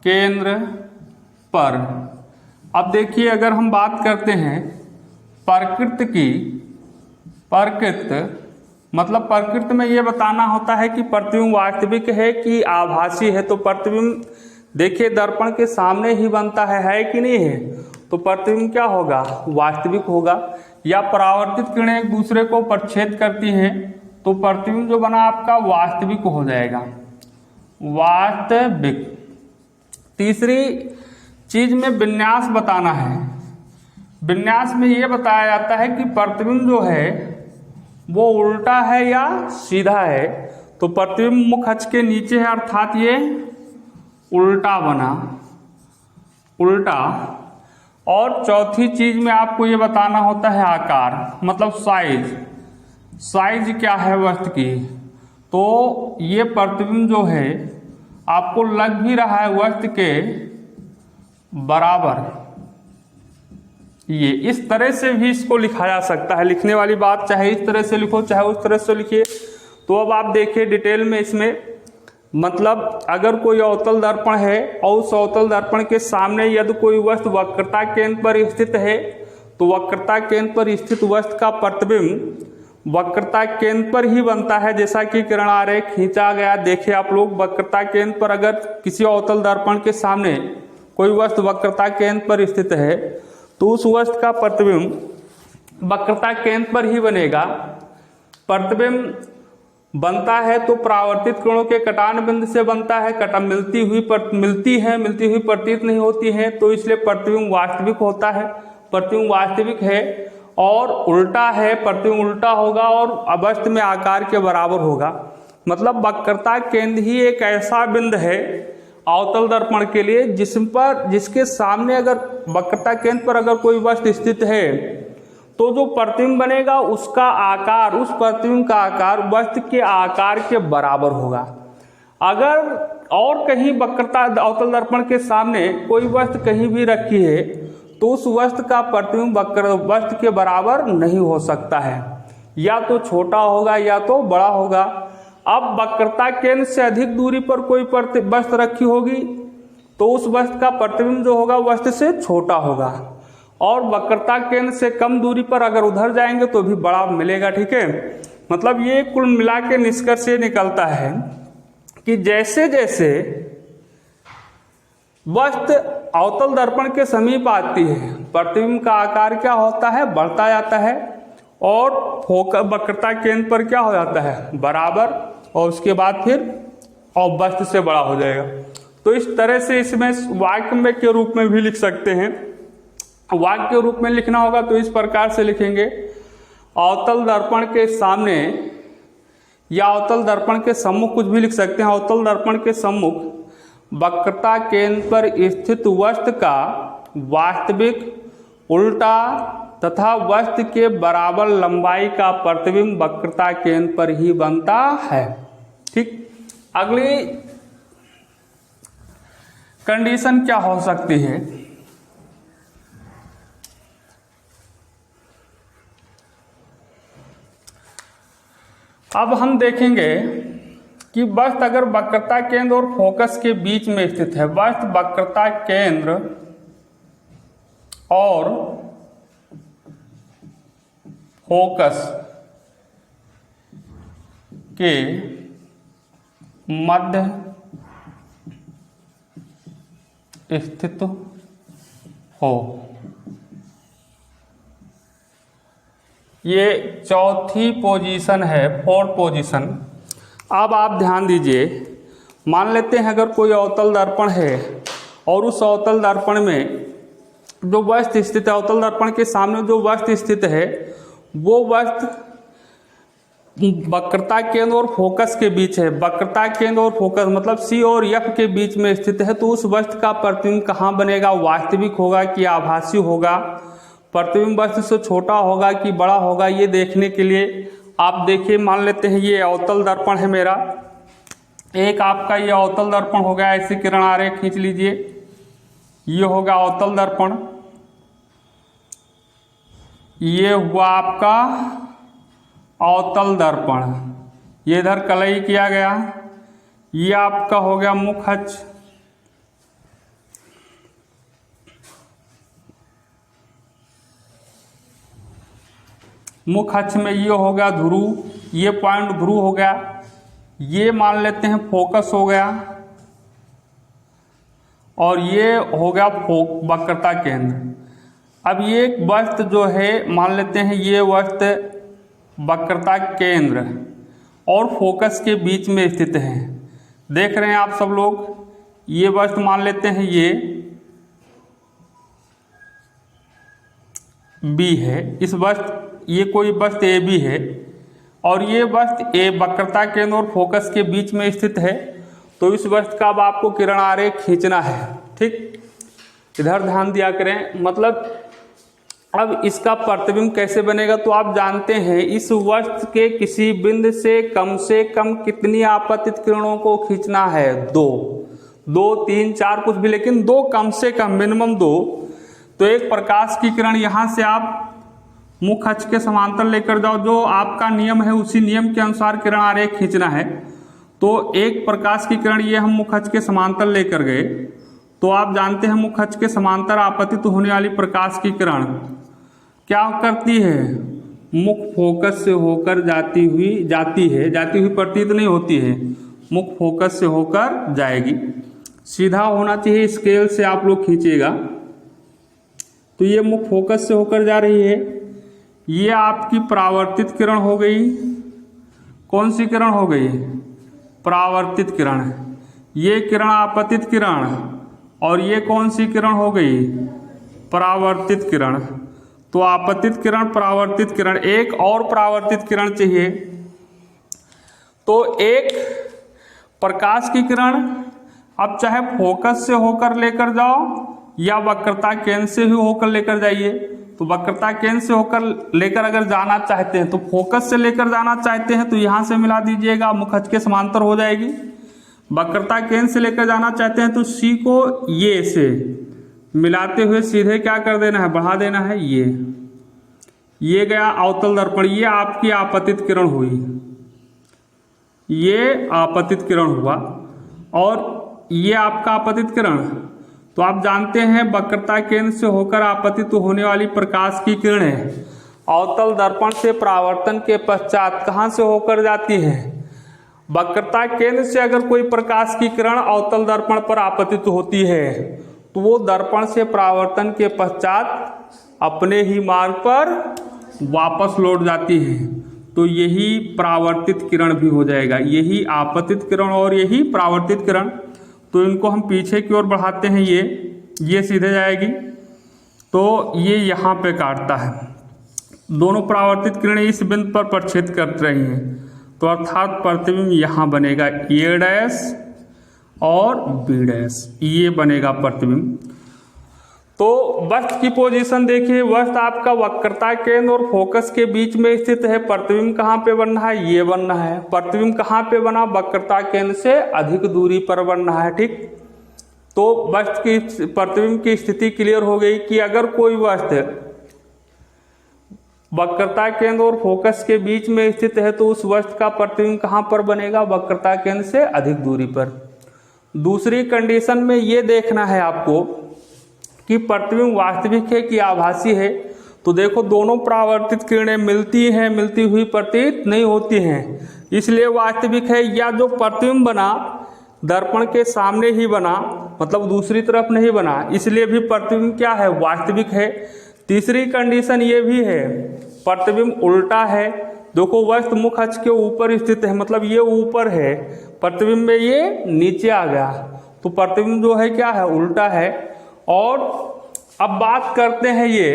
केंद्र पर। अब देखिए अगर हम बात करते हैं प्रकृत की, प्रकृत मतलब प्रकृति में ये बताना होता है कि प्रतिबिंब वास्तविक है कि आभासी है। तो प्रतिबिंब देखिए दर्पण के सामने ही बनता है कि नहीं है? तो प्रतिबिंब क्या होगा? वास्तविक होगा। या परावर्तित किरणें एक दूसरे को प्रच्छेद करती हैं तो प्रतिबिंब जो बना आपका वास्तविक हो जाएगा, वास्तविक। तीसरी चीज में विन्यास बताना है। विन्यास में ये बताया जाता है कि प्रतिबिंब जो है वो उल्टा है या सीधा है। तो प्रतिबिंब मुख अक्ष के नीचे है अर्थात ये उल्टा बना, उल्टा। और चौथी चीज में आपको ये बताना होता है आकार, मतलब साइज। साइज क्या है वस्तु की? तो ये प्रतिबिंब जो है आपको लग भी रहा है वस्तु के बराबर। ये इस तरह से भी इसको लिखा जा सकता है। लिखने वाली बात चाहे इस तरह से लिखो चाहे उस तरह से लिखिए। तो अब आप देखिए डिटेल में इसमें, मतलब अगर कोई अवतल दर्पण है और उस अवतल दर्पण के सामने यदि कोई वस्तु वक्रता केंद्र पर स्थित है तो वक्रता केंद्र पर स्थित वस्तु का प्रतिबिंब वक्रता केंद्र पर ही बनता है। जैसा कि किरण आरेख खींचा गया, देखिए आप लोग वक्रता केंद्र पर अगर किसी अवतल दर्पण के सामने कोई वस्तु वक्रता केंद्र पर स्थित है तो उस वस्तु का प्रतिबिंब वक्रता केंद्र पर ही बनेगा। प्रतिबिंब बनता है तो परावर्तित किरणों के कटान बिंदु से बनता है। कटा मिलती हुई प्रतीत नहीं होती है, तो इसलिए प्रतिबिंब वास्तविक होता है। प्रतिबिंब वास्तविक है और उल्टा है, प्रतिबिंब उल्टा होगा और वस्तु में आकार के बराबर होगा। मतलब वक्रता केंद्र ही एक ऐसा बिंदु है अवतल दर्पण के लिए जिसके सामने अगर वक्रता केंद्र पर अगर कोई वस्तु स्थित है तो जो प्रतिबिंब बनेगा उसका आकार, उस प्रतिबिंब का आकार वस्तु के आकार के बराबर होगा। अगर और कहीं वक्रता अवतल दर्पण के सामने कोई वस्तु कहीं भी रखी है तो उस वस्तु का प्रतिबिंब वस्तु के बराबर नहीं हो सकता है, या तो छोटा होगा या तो बड़ा होगा। अब वक्रता केंद्र से अधिक दूरी पर कोई वस्तु रखी होगी तो उस वस्तु का प्रतिबिंब जो होगा वस्तु से छोटा होगा, और वक्रता केंद्र से कम दूरी पर अगर उधर जाएंगे तो भी बड़ा मिलेगा। ठीक है, मतलब ये कुल मिला के निष्कर्ष ये निकलता है कि जैसे जैसे वस्तु अवतल दर्पण के समीप आती है प्रतिबिंब का आकार क्या होता है? बढ़ता जाता है, और फोकस वक्रता केंद्र पर क्या हो जाता है? बराबर, और उसके बाद फिर और वस्तु से बड़ा हो जाएगा। तो इस तरह से इसमें वाक्य में के रूप में भी लिख सकते हैं। वाक्य के रूप में लिखना होगा तो इस प्रकार से लिखेंगे, अवतल दर्पण के सामने या अवतल दर्पण के सम्मुख, कुछ भी लिख सकते हैं। अवतल दर्पण के सम्मुख वक्रता केंद्र पर स्थित वस्तु का वास्तविक उल्टा तथा वस्तु के बराबर लंबाई का प्रतिबिंब वक्रता केंद्र पर ही बनता है। ठीक, अगली कंडीशन क्या हो सकती है? अब हम देखेंगे कि वस्तु अगर वक्रता केंद्र और फोकस के बीच में स्थित है, वस्तु वक्रता केंद्र और फोकस के मध्य स्थित हो, ये चौथी पोजीशन है, फोर्थ पोजीशन। अब आप ध्यान दीजिए, मान लेते हैं अगर कोई अवतल दर्पण है और उस अवतल दर्पण में जो वस्तु स्थित है अवतल दर्पण के सामने जो वस्तु स्थित है वो वस्तु वक्रता केंद्र और फोकस के बीच है। वक्रता केंद्र और फोकस मतलब सी और एफ के बीच में स्थित है। तो उस वस्तु का प्रतिबिंब कहाँ बनेगा, वास्तविक होगा कि आभासी होगा, प्रतिबिंब वस्तु से छोटा होगा कि बड़ा होगा, ये देखने के लिए आप देखिए, मान लेते हैं ये अवतल दर्पण है मेरा, एक आपका ये अवतल दर्पण हो गया, ऐसे किरण आरेख खींच लीजिए, ये होगा अवतल दर्पण, ये हुआ आपका अवतल दर्पण, ये इधर कलई किया गया, ये आपका हो गया मुख अक्ष, मुख अक्ष में ये हो गया ध्रुव, ये पॉइंट ध्रुव हो गया, ये मान लेते हैं फोकस हो गया, और ये हो गया वक्रता केंद्र। अब ये वस्तु जो है मान लेते हैं ये वस्तु वक्रता केंद्र और फोकस के बीच में स्थित है। देख रहे हैं आप सब लोग, ये वस्तु मान लेते हैं ये बी है, इस वस्तु ये कोई वस्तु ए बी है और ये वस्तु ए वक्रता केंद्र और फोकस के बीच में स्थित है। तो इस वस्तु का अब आपको किरण आरेख खींचना है, ठीक, इधर ध्यान दिया करें। मतलब अब इसका प्रतिबिंब कैसे बनेगा, तो आप जानते हैं इस वस्तु के किसी बिंदु से कम कितनी आपतित किरणों को खींचना है, दो 3 4 कुछ भी, लेकिन 2 कम से कम, मिनिमम 2। तो एक प्रकाश की किरण यहाँ से आप मुख अक्ष के समांतर लेकर जाओ, जो आपका नियम है उसी नियम के अनुसार किरण आरेख खींचना है। तो एक प्रकाश की किरण ये हम मुख अक्ष के समांतर लेकर गए, तो आप जानते हैं मुख अक्ष के समांतर आपतित होने वाली प्रकाश की किरण क्या करती है, मुख फोकस से होकर जाती हुई प्रतीत नहीं होती है, मुख फोकस से होकर जाएगी। सीधा होना चाहिए, स्केल से आप लोग खींचिएगा। तो ये मुख फोकस से होकर जा रही है, ये आपकी परावर्तित किरण हो गई। कौन सी किरण हो गई, परावर्तित किरण। ये किरण आपतित किरण, और ये कौन सी किरण हो गई, परावर्तित किरण। तो आपतित किरण, परावर्तित किरण, एक और परावर्तित किरण चाहिए। तो एक प्रकाश की किरण अब चाहे फोकस से होकर लेकर जाओ या वक्रता केंद्र से ही होकर लेकर जाइए। तो वक्रता केंद्र से होकर लेकर अगर जाना चाहते हैं, तो फोकस से लेकर जाना चाहते हैं तो यहाँ से मिला दीजिएगा, मुख अक्ष के समांतर हो जाएगी। वक्रता केंद्र से लेकर जाना चाहते हैं तो सी को ये से मिलाते हुए सीधे क्या कर देना है, बढ़ा देना है। ये गया अवतल दर्पण, ये आपकी आपतित किरण हुई, ये आपतित किरण हुआ, और ये आपका आपतित किरण। तो आप जानते हैं वक्रता केंद्र से होकर आपतित होने वाली प्रकाश की किरणें अवतल दर्पण से परावर्तन के पश्चात कहाँ से होकर जाती है, वक्रता केंद्र से अगर कोई प्रकाश की किरण अवतल दर्पण पर आपतित होती है तो वो दर्पण से परावर्तन के पश्चात अपने ही मार्ग पर वापस लौट जाती है। तो यही परावर्तित किरण भी हो जाएगा, यही आपतित किरण और यही परावर्तित किरण। तो इनको हम पीछे की ओर बढ़ाते हैं, ये सीधे जाएगी, तो ये यहाँ पे काटता है। दोनों परावर्तित किरणें इस बिंदु पर प्रक्षेप कर रही हैं, तो अर्थात प्रतिबिंब यहाँ बनेगा ए डैश और बी डैश, ये बनेगा प्रतिबिंब। तो वस्तु की पोजीशन देखिए, वस्तु आपका वक्रता केंद्र और फोकस के बीच में स्थित है। प्रतिबिंब कहाँ पे बनना है, ये बनना है। प्रतिबिंब कहाँ पे बना, वक्रता केंद्र से अधिक दूरी पर बनना है, ठीक। तो वस्तु की प्रतिबिंब की स्थिति क्लियर हो गई कि अगर कोई वस्तु वक्रता केंद्र और फोकस के बीच में स्थित है तो उस वस्तु का प्रतिबिंब कहाँ पर बनेगा, वक्रता केंद्र से अधिक दूरी पर। दूसरी कंडीशन में ये देखना है आपको कि प्रतिबिंब वास्तविक है कि आभासी है। तो देखो दोनों परावर्तित किरणें मिलती हैं, मिलती हुई प्रतीत नहीं होती हैं, इसलिए वास्तविक है। या जो प्रतिबिंब बना दर्पण के सामने ही बना, मतलब दूसरी तरफ नहीं बना, इसलिए भी प्रतिबिंब क्या है, वास्तविक है। तीसरी कंडीशन ये भी है, प्रतिबिंब उल्टा है। देखो वस्तु मुख अक्ष के ऊपर स्थित है, मतलब ये ऊपर है, प्रतिबिंब में ये नीचे आ गया, तो प्रतिबिंब जो है क्या है, उल्टा है। और अब बात करते हैं ये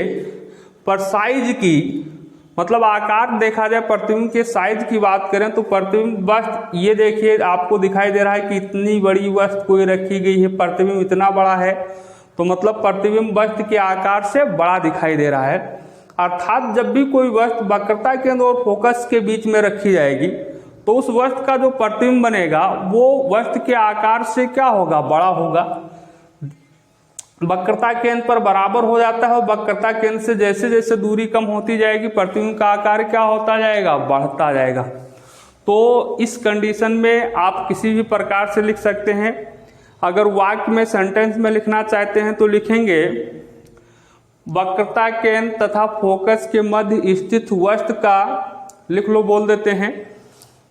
पर साइज की, मतलब आकार देखा जाए, प्रतिबिंब के साइज की बात करें तो प्रतिबिंब वस्तु ये देखिए आपको दिखाई दे रहा है कि इतनी बड़ी वस्तु कोई रखी गई है, प्रतिबिंब इतना बड़ा है, तो मतलब प्रतिबिंब वस्तु के आकार से बड़ा दिखाई दे रहा है। अर्थात जब भी कोई वस्तु वक्रता केंद्र और फोकस के बीच में रखी जाएगी तो उस वस्तु का जो प्रतिबिंब बनेगा वो वस्तु के आकार से क्या होगा, बड़ा होगा। वक्रता केंद्र पर बराबर हो जाता है और वक्रता केंद्र से जैसे जैसे दूरी कम होती जाएगी प्रतिबिंब का आकार क्या होता जाएगा, बढ़ता जाएगा। तो इस कंडीशन में आप किसी भी प्रकार से लिख सकते हैं। अगर वाक्य में सेंटेंस में लिखना चाहते हैं तो लिखेंगे वक्रता केंद्र तथा फोकस के मध्य स्थित वस्तु का, लिख लो, बोल देते हैं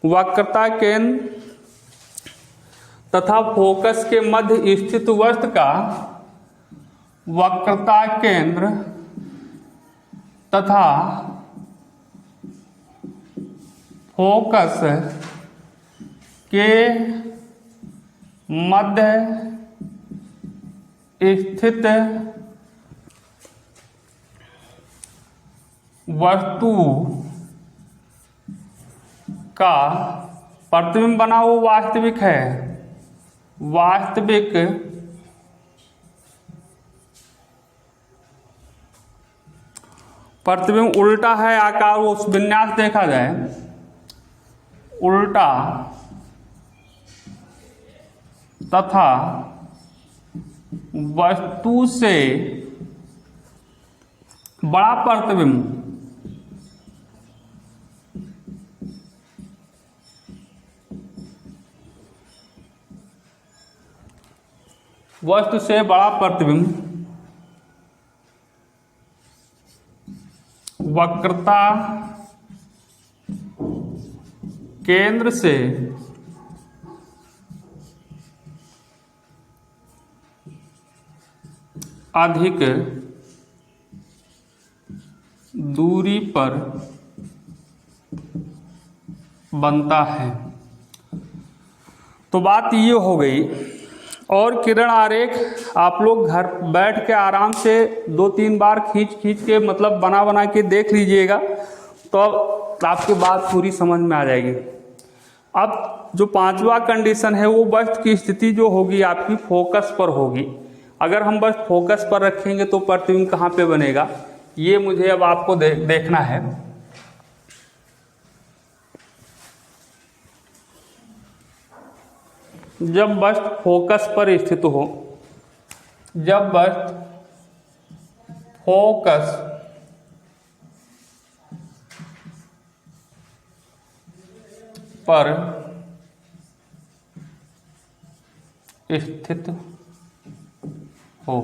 वक्रता केंद्र तथा फोकस के मध्य स्थित वस्तु का वक्रता केंद्र तथा फोकस के मध्य स्थित वस्तु का प्रतिबिंब बना वो वास्तविक है, वास्तविक प्रतिबिंब उल्टा है आकार, वो विन्यास देखा जाए उल्टा तथा वस्तु से बड़ा प्रतिबिंब वस्तु से बड़ा प्रतिबिंब वक्रता केंद्र से अधिक दूरी पर बनता है। तो बात ये हो गई। और किरण आरेख आप लोग घर बैठ के आराम से 2-3 बार खींच के मतलब बना के देख लीजिएगा तो आपकी बात पूरी समझ में आ जाएगी। अब जो 5वां कंडीशन है वो वस्तु की स्थिति जो होगी आपकी फोकस पर होगी। अगर हम बस फोकस पर रखेंगे तो प्रतिबिंब कहाँ पे बनेगा, ये मुझे अब आपको देखना है। जब वस्तु फोकस पर स्थित हो, जब वस्तु फोकस पर स्थित हो,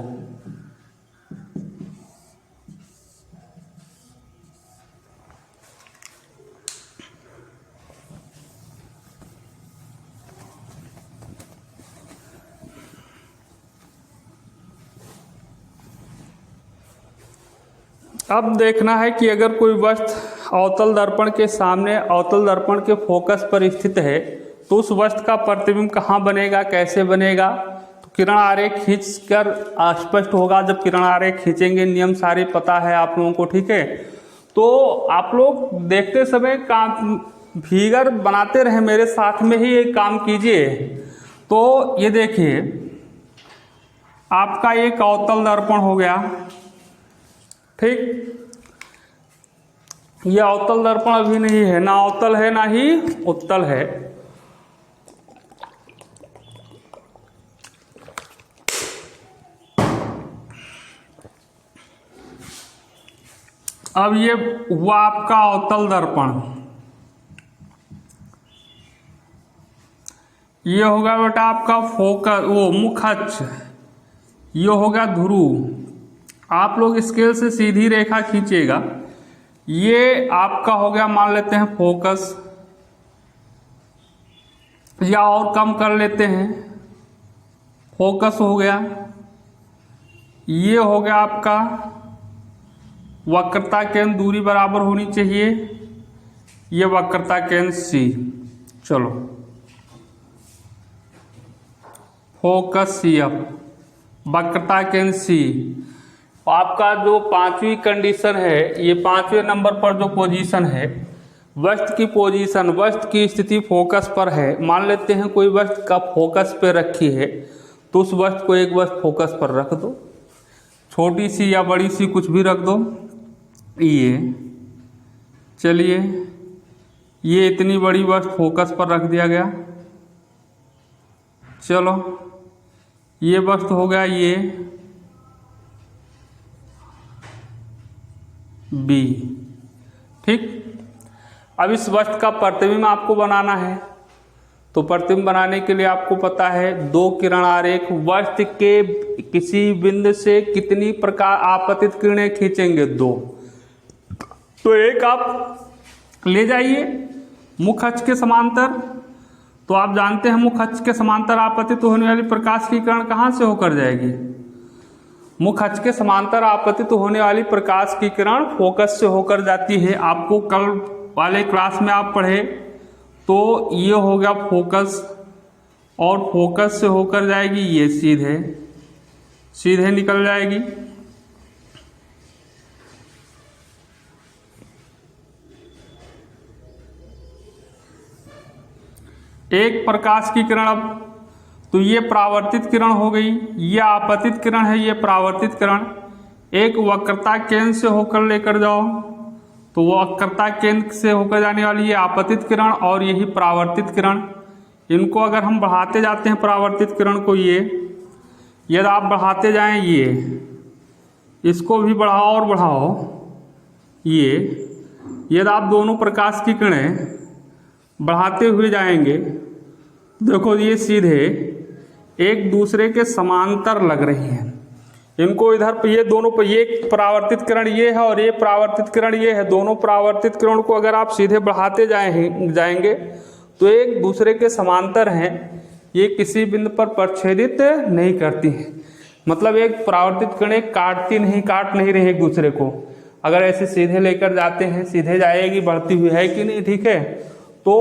अब देखना है कि अगर कोई वस्तु अवतल दर्पण के सामने अवतल दर्पण के फोकस पर स्थित है तो उस वस्तु का प्रतिबिंब कहाँ बनेगा, कैसे बनेगा। तो किरण आरेख खींचकर स्पष्ट होगा। जब किरण आरेख खींचेंगे, नियम सारे पता है आप लोगों को, ठीक है। तो आप लोग देखते समय काम फिगर बनाते रहे, मेरे साथ में ही एक काम कीजिए। तो ये देखिए आपका एक अवतल दर्पण हो गया, ठीक। यह अवतल दर्पण अभी नहीं है, ना अवतल है ना ही उत्तल है। अब ये हुआ आपका अवतल दर्पण, ये होगा बेटा आपका फोकस, वो मुख अक्ष, ये होगा ध्रुव। आप लोग स्केल से सीधी रेखा खींचिएगा। ये आपका हो गया, मान लेते हैं फोकस, या और कम कर लेते हैं, फोकस हो गया। ये हो गया आपका वक्रता केंद्र, दूरी बराबर होनी चाहिए। ये वक्रता केंद्र सी, चलो फोकस सी, अब वक्रता केंद्र सी। आपका जो पांचवी कंडीशन है, ये पांचवें नंबर पर जो पोजीशन है, वस्तु की पोजीशन, वस्तु की स्थिति फोकस पर है। मान लेते हैं कोई वस्तु का फोकस पे रखी है, तो उस वस्तु को एक वस्तु फोकस पर रख दो, छोटी सी या बड़ी सी कुछ भी रख दो। ये चलिए, ये इतनी बड़ी वस्तु फोकस पर रख दिया गया। चलो, ये वस्तु हो गया ये बी। ठीक, अब इस वस्तु का प्रतिबिंब आपको बनाना है, तो प्रतिबिंब बनाने के लिए आपको पता है दो किरण आरेख, वस्तु के किसी बिंदु से कितनी प्रकार आपतित किरणें खींचेंगे, दो। तो एक आप ले जाइए मुख्य अक्ष के समांतर, तो आप जानते हैं मुख्य अक्ष के समांतर आपतित होने वाली प्रकाश की किरण कहाँ से होकर जाएगी? मुख्य अक्ष के समांतर आपतित होने वाली प्रकाश की किरण फोकस से होकर जाती है। आपको कल वाले क्लास में आप पढ़े, तो ये हो गया फोकस, और फोकस से होकर जाएगी ये सीधे सीधे निकल जाएगी। एक प्रकाश की किरण, अब तो ये परावर्तित किरण हो गई, ये आपतित किरण है, ये परावर्तित किरण। एक वक्रता केंद्र से होकर लेकर जाओ, तो वक्रता केंद्र से होकर जाने वाली ये आपतित किरण और यही परावर्तित किरण। इनको अगर हम बढ़ाते जाते हैं परावर्तित किरण को, ये यदि आप बढ़ाते जाएं, ये इसको भी बढ़ाओ और बढ़ाओ, ये यदि आप दोनों प्रकाश की किरणें बढ़ाते हुए जाएंगे, देखो ये सीधे एक दूसरे के समांतर लग रही हैं। इनको इधर ये दोनों पर, ये परावर्तित किरण ये है और ये परावर्तित किरण ये है, दोनों परावर्तित किरण को अगर आप सीधे बढ़ाते जाएंगे तो एक दूसरे के समांतर हैं, ये किसी बिंदु पर प्रच्छेदित नहीं करती हैं। मतलब एक परावर्तित किरण काट नहीं रही एक दूसरे को। अगर ऐसे सीधे लेकर जाते हैं, सीधे जाएगी, बढ़ती हुई है कि नहीं, ठीक है। तो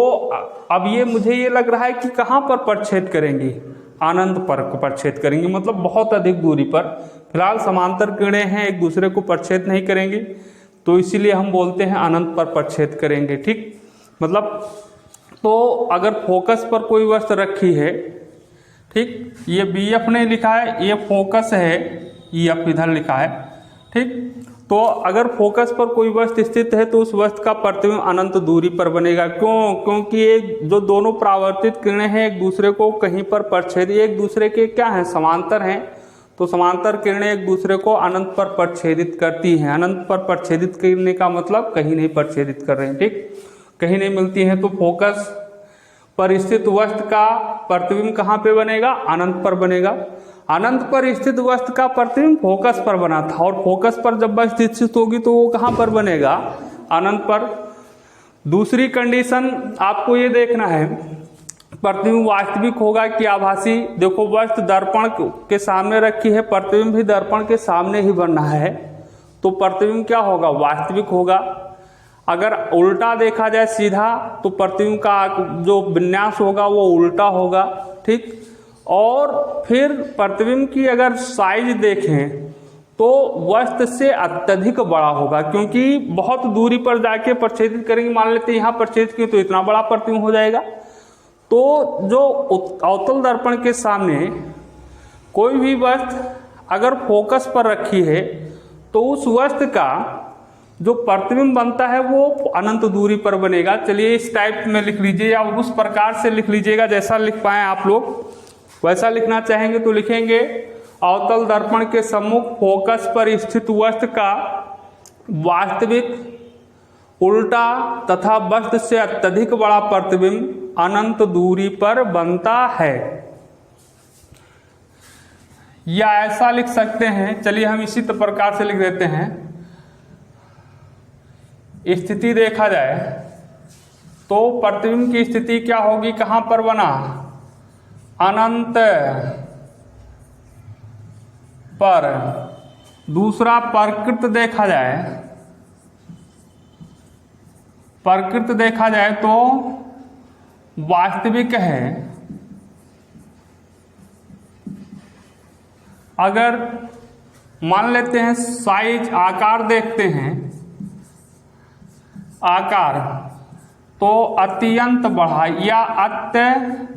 अब ये मुझे ये लग रहा है कि कहाँ पर प्रच्छेद करेंगी, अनंत पर प्रच्छेद करेंगी, मतलब बहुत अधिक दूरी पर। फिलहाल समांतर किरणें हैं, एक दूसरे को प्रच्छेद नहीं करेंगी, तो इसीलिए हम बोलते हैं अनंत पर प्रच्छेद करेंगे। ठीक, मतलब तो अगर फोकस पर कोई वस्तु रखी है, ठीक, ये बी एफ नहीं लिखा है, ये फोकस है, ई एफ इधर लिखा है। ठीक, तो अगर फोकस पर कोई वस्तु स्थित है तो उस वस्तु का प्रतिबिंब अनंत दूरी पर बनेगा। क्यों? क्योंकि ये जो दोनों परावर्तित किरणें हैं एक दूसरे को कहीं पर प्रच्छेद, एक दूसरे के क्या हैं, समांतर हैं, तो समांतर किरणें एक दूसरे को अनंत पर प्रच्छेदित करती हैं। अनंत पर प्रच्छेदित करने का मतलब कहीं नहीं प्रच्छेदित कर रहे हैं, ठीक, कहीं नहीं मिलती हैं। तो फोकस पर स्थित वस्तु का प्रतिबिंब कहाँ पे बनेगा? अनंत पर बनेगा। अनंत पर स्थित वस्तु का प्रतिबिंब फोकस पर बना था, और फोकस पर जब वस्तु स्थित होगी तो वो कहाँ पर बनेगा? अनंत पर। दूसरी कंडीशन आपको ये देखना है, प्रतिबिंब वास्तविक होगा कि आभासी। देखो वस्तु दर्पण के सामने रखी है, प्रतिबिंब भी दर्पण के सामने ही बन रहा है, तो प्रतिबिंब क्या होगा? वास्तविक होगा। अगर उल्टा देखा जाए सीधा, तो प्रतिबिंब का जो विन्यास होगा वो उल्टा होगा, ठीक। और फिर प्रतिबिंब की अगर साइज देखें तो वस्तु से अत्यधिक बड़ा होगा, क्योंकि बहुत दूरी पर जाके प्रच्छेदित करेंगे। मान लेते हैं यहाँ प्रच्छेदित किए तो इतना बड़ा प्रतिबिंब हो जाएगा। तो जो अवतल दर्पण के सामने कोई भी वस्तु अगर फोकस पर रखी है तो उस वस्तु का जो प्रतिबिंब बनता है वो अनंत दूरी पर बनेगा। चलिए इस टाइप में लिख लीजिए, या उस प्रकार से लिख लीजिएगा जैसा लिख पाएँ आप लोग। वैसा लिखना चाहेंगे तो लिखेंगे, अवतल दर्पण के सम्मुख फोकस पर स्थित वस्तु का वास्तविक, उल्टा तथा वस्तु से अत्यधिक बड़ा प्रतिबिंब अनंत दूरी पर बनता है। या ऐसा लिख सकते हैं, चलिए हम इसी प्रकार से लिख देते हैं, स्थिति देखा जाए तो प्रतिबिंब की स्थिति क्या होगी, कहाँ पर बना? अनंत पर। दूसरा प्रकृत देखा जाए, प्रकृत देखा जाए तो वास्तविक है। अगर मान लेते हैं साइज, आकार देखते हैं, आकार तो अत्यंत बढ़ा या अत्यधिक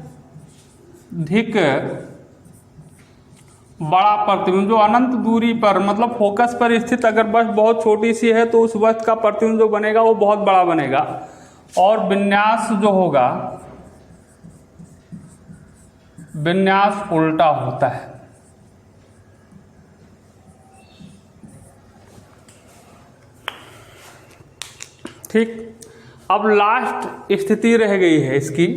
बड़ा प्रतिबिंब जो अनंत दूरी पर मतलब फोकस पर स्थित अगर वस्तु बहुत छोटी सी है तो उस वस्तु का प्रतिबिंब जो बनेगा वो बहुत बड़ा बनेगा। और विन्यास जो होगा, विन्यास उल्टा होता है। ठीक, अब लास्ट स्थिति रह गई है इसकी,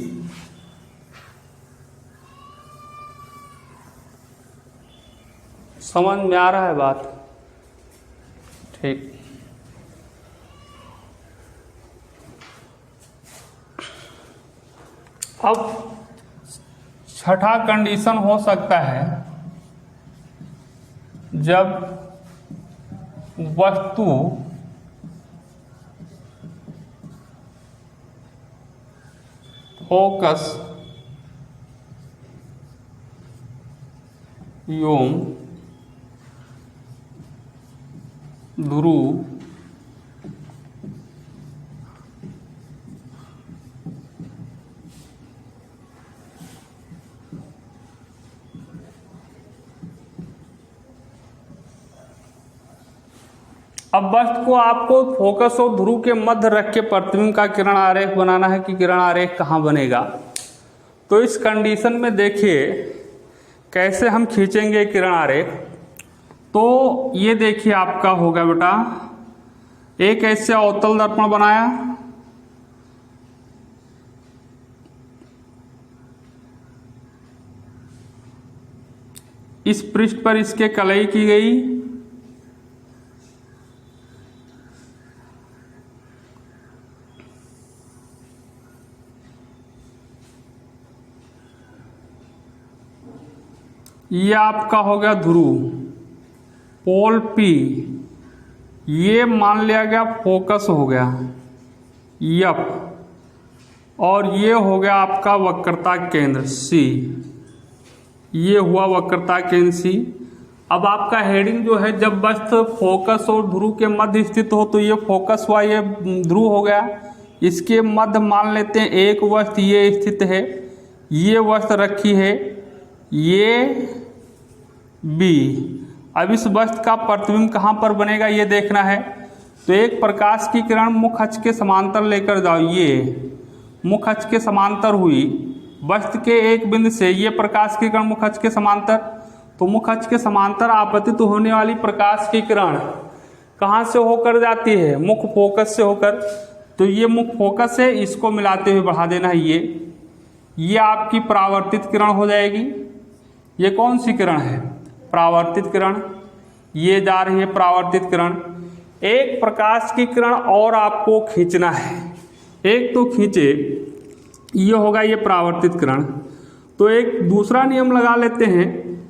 समझ में आ रहा है बात? ठीक, अब छठा कंडीशन हो सकता है जब वस्तु फोकस एवं ध्रुव अब वस्तु को आपको फोकस और ध्रुव के मध्य रख के प्रतिबिंब का किरण आरेख बनाना है कि किरण आरेख कहाँ बनेगा। तो इस कंडीशन में देखिए कैसे हम खींचेंगे किरण आरेख। तो ये देखिए आपका होगा बेटा, एक ऐसे अवतल दर्पण बनाया, इस पृष्ठ पर इसके कलई की गई, ये आपका हो गया ध्रुव, पोल P, ये मान लिया गया फोकस हो गया F, और ये हो गया आपका वक्रता केंद्र C, ये हुआ वक्रता केंद्र C। अब आपका हेडिंग जो है, जब वस्तु फोकस और ध्रुव के मध्य स्थित हो तो ये फोकस हुआ, ये ध्रुव हो गया। इसके मध्य मान लेते हैं एक वस्तु ये स्थित है, ये वस्तु रखी है, ये B। अब इस वस्तु का प्रतिबिंब कहाँ पर बनेगा ये देखना है। तो एक प्रकाश की किरण मुख अक्ष के समांतर लेकर जाओ, ये मुख अक्ष के समांतर हुई वस्तु के एक बिंदु से, ये प्रकाश की किरण मुख अक्ष के समांतर, तो मुख अक्ष के समांतर आपतित होने वाली प्रकाश की किरण कहाँ से होकर जाती है, मुख फोकस से होकर। तो ये मुख फोकस है, इसको मिलाते हुए बढ़ा देना है, ये आपकी परावर्तित किरण हो जाएगी। ये कौन सी किरण है? परावर्तित किरण। ये जा रही है परावर्तित किरण। एक प्रकाश की किरण और आपको खींचना है, एक तो खींचे, ये होगा ये परावर्तित किरण। तो एक दूसरा नियम लगा लेते हैं,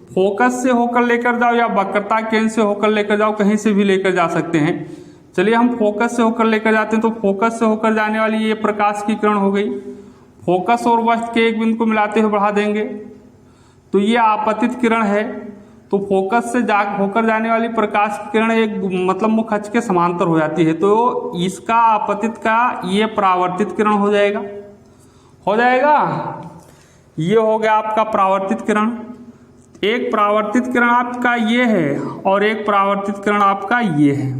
फोकस से होकर लेकर जाओ या वक्रता केंद्र से होकर लेकर जाओ, कहीं से भी लेकर जा सकते हैं। चलिए हम फोकस से होकर लेकर जाते हैं, तो फोकस से होकर जाने वाली ये प्रकाश की किरण हो गई। फोकस और वस्तु के एक बिंदु को मिलाते हुए बढ़ा देंगे, तो ये आपतित किरण है। तो फोकस से होकर जाने वाली प्रकाश की किरण एक मतलब मुख अक्ष के समांतर हो जाती है, तो इसका आपतित का ये परावर्तित किरण हो जाएगा, ये हो गया आपका परावर्तित किरण। एक परावर्तित किरण आपका ये है और एक परावर्तित किरण आपका ये है,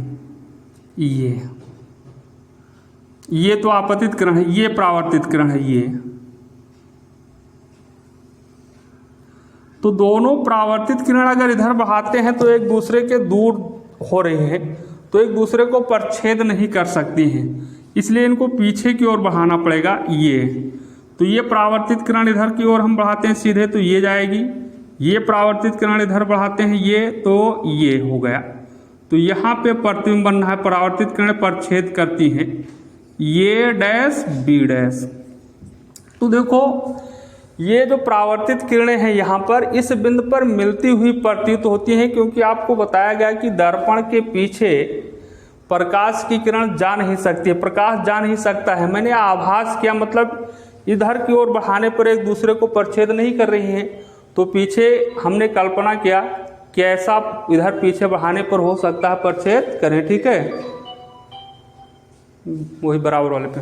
ये तो आपतित किरण है, ये परावर्तित किरण है ये। तो दोनों परावर्तित किरण अगर इधर बढ़ाते हैं तो एक दूसरे के दूर हो रहे हैं, तो एक दूसरे को परछेद नहीं कर सकती हैं, इसलिए इनको पीछे की ओर बढ़ाना पड़ेगा ये। तो ये परावर्तित किरण इधर की ओर हम बढ़ाते हैं सीधे, तो ये जाएगी। ये परावर्तित किरण इधर बढ़ाते हैं ये, तो ये हो गया। तो यहाँ पे प्रतिबिंब बन रहा है, परावर्तित किरण परछेद करती हैं ये डैश बी डैश। तो देखो ये जो परावर्तित किरणें हैं यहाँ पर इस बिंदु पर मिलती हुई प्रतीत होती हैं, क्योंकि आपको बताया गया कि दर्पण के पीछे प्रकाश की किरण जा नहीं सकती है, प्रकाश जा नहीं सकता है। मैंने आभास किया, मतलब इधर की ओर बढ़ाने पर एक दूसरे को परछेद नहीं कर रही हैं। तो पीछे हमने कल्पना किया कैसा इधर पीछे बढ़ाने पर हो सकता है प्रच्छेद करें। ठीक है, वही बराबर वाले पे।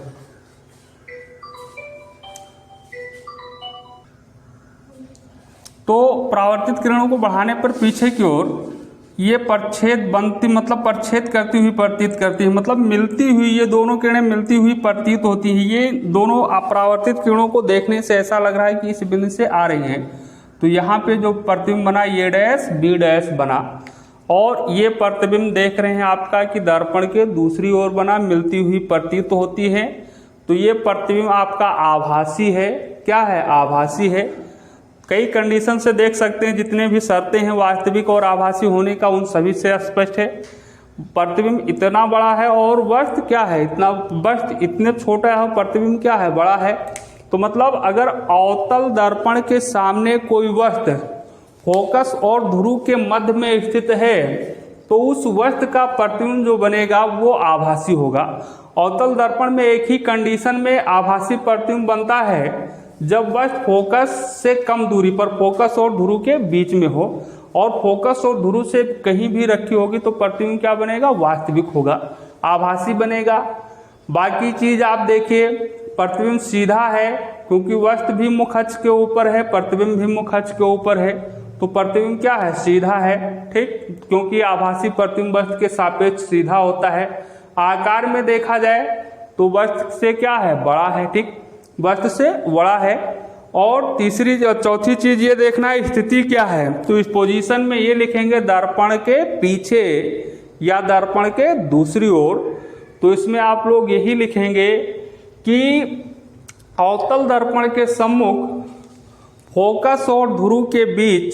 तो परावर्तित किरणों को बढ़ाने पर पीछे की ओर ये प्रच्छेद बनती, मतलब प्रच्छेद करती हुई प्रतीत करती है, मतलब मिलती हुई, ये दोनों किरणें मिलती हुई प्रतीत होती है। ये दोनों अपरावर्तित किरणों को देखने से ऐसा लग रहा है कि इस बिंदु से आ रही हैं। तो यहाँ पे जो प्रतिबिंब बना ये डैश बी डैश बना, और ये प्रतिबिंब देख रहे हैं आपका कि दर्पण के दूसरी ओर बना, मिलती हुई प्रतीत होती है। तो ये प्रतिबिंब आपका आभासी है। क्या है? आभासी है। कई कंडीशन से देख सकते हैं, जितने भी शर्तें हैं वास्तविक और आभासी होने का उन सभी से स्पष्ट है। प्रतिबिंब इतना बड़ा है और वस्तु क्या है, इतना वस्तु इतने छोटा है, प्रतिबिंब क्या है, बड़ा है। तो मतलब अगर अवतल दर्पण के सामने कोई वस्तु फोकस और ध्रुव के मध्य में स्थित है तो उस वस्तु का प्रतिबिंब जो बनेगा वो आभासी होगा। अवतल दर्पण में एक ही कंडीशन में आभासी प्रतिबिंब बनता है, जब वस्तु फोकस से कम दूरी पर, फोकस और ध्रुव के बीच में हो, और फोकस और ध्रुव से कहीं भी रखी होगी तो प्रतिबिंब क्या बनेगा, वास्तविक होगा, आभासी बनेगा। बाकी चीज आप देखिए, प्रतिबिंब सीधा है क्योंकि वस्तु भी मुख अक्ष के ऊपर है, प्रतिबिंब भी मुख अक्ष के ऊपर है, तो प्रतिबिंब क्या है, सीधा है। ठीक, क्योंकि आभासी प्रतिबिंब वस्तु के सापेक्ष सीधा होता है। आकार में देखा जाए तो वस्तु से क्या है, बड़ा है। ठीक, वस्तु से बड़ा है। और तीसरी चौथी चीज ये देखना है स्थिति क्या है, तो इस पोजीशन में ये लिखेंगे दर्पण के पीछे या दर्पण के दूसरी ओर। तो इसमें आप लोग यही लिखेंगे कि अवतल दर्पण के सम्मुख फोकस और ध्रुव के बीच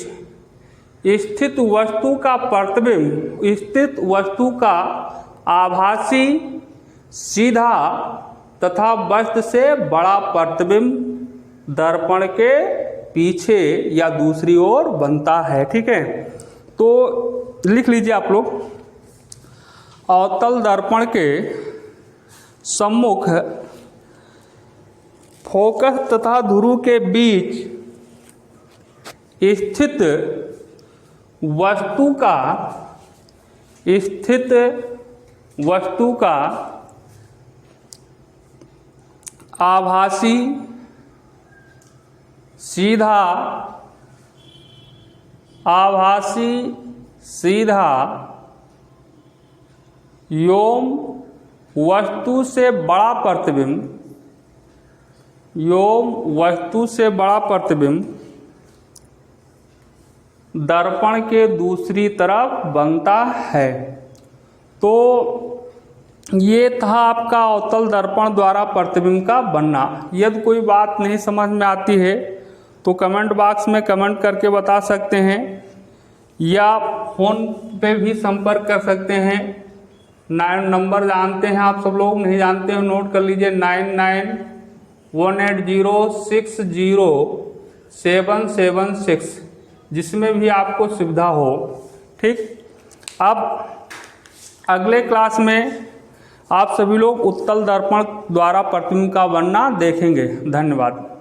स्थित वस्तु का प्रतिबिंब, स्थित वस्तु का आभासी सीधा तथा वस्तु से बड़ा प्रतिबिंब दर्पण के पीछे या दूसरी ओर बनता है। ठीक है, तो लिख लीजिए आप लोग, अवतल दर्पण के सम्मुख फोकस तथा ध्रुव के बीच स्थित वस्तु का आभासी सीधा योम वस्तु से बड़ा प्रतिबिंब दर्पण के दूसरी तरफ बनता है। तो ये था आपका अवतल दर्पण द्वारा प्रतिबिंब का बनना। यदि कोई बात नहीं समझ में आती है तो कमेंट बॉक्स में कमेंट करके बता सकते हैं, या फ़ोन पे भी संपर्क कर सकते हैं। 9 नंबर जानते हैं आप सब लोग, नहीं जानते हो नोट कर लीजिए, 9918060776, जिसमें भी आपको सुविधा हो। ठीक, अब अगले क्लास में आप सभी लोग उत्तल दर्पण द्वारा प्रतिबिंब का बनना देखेंगे। धन्यवाद।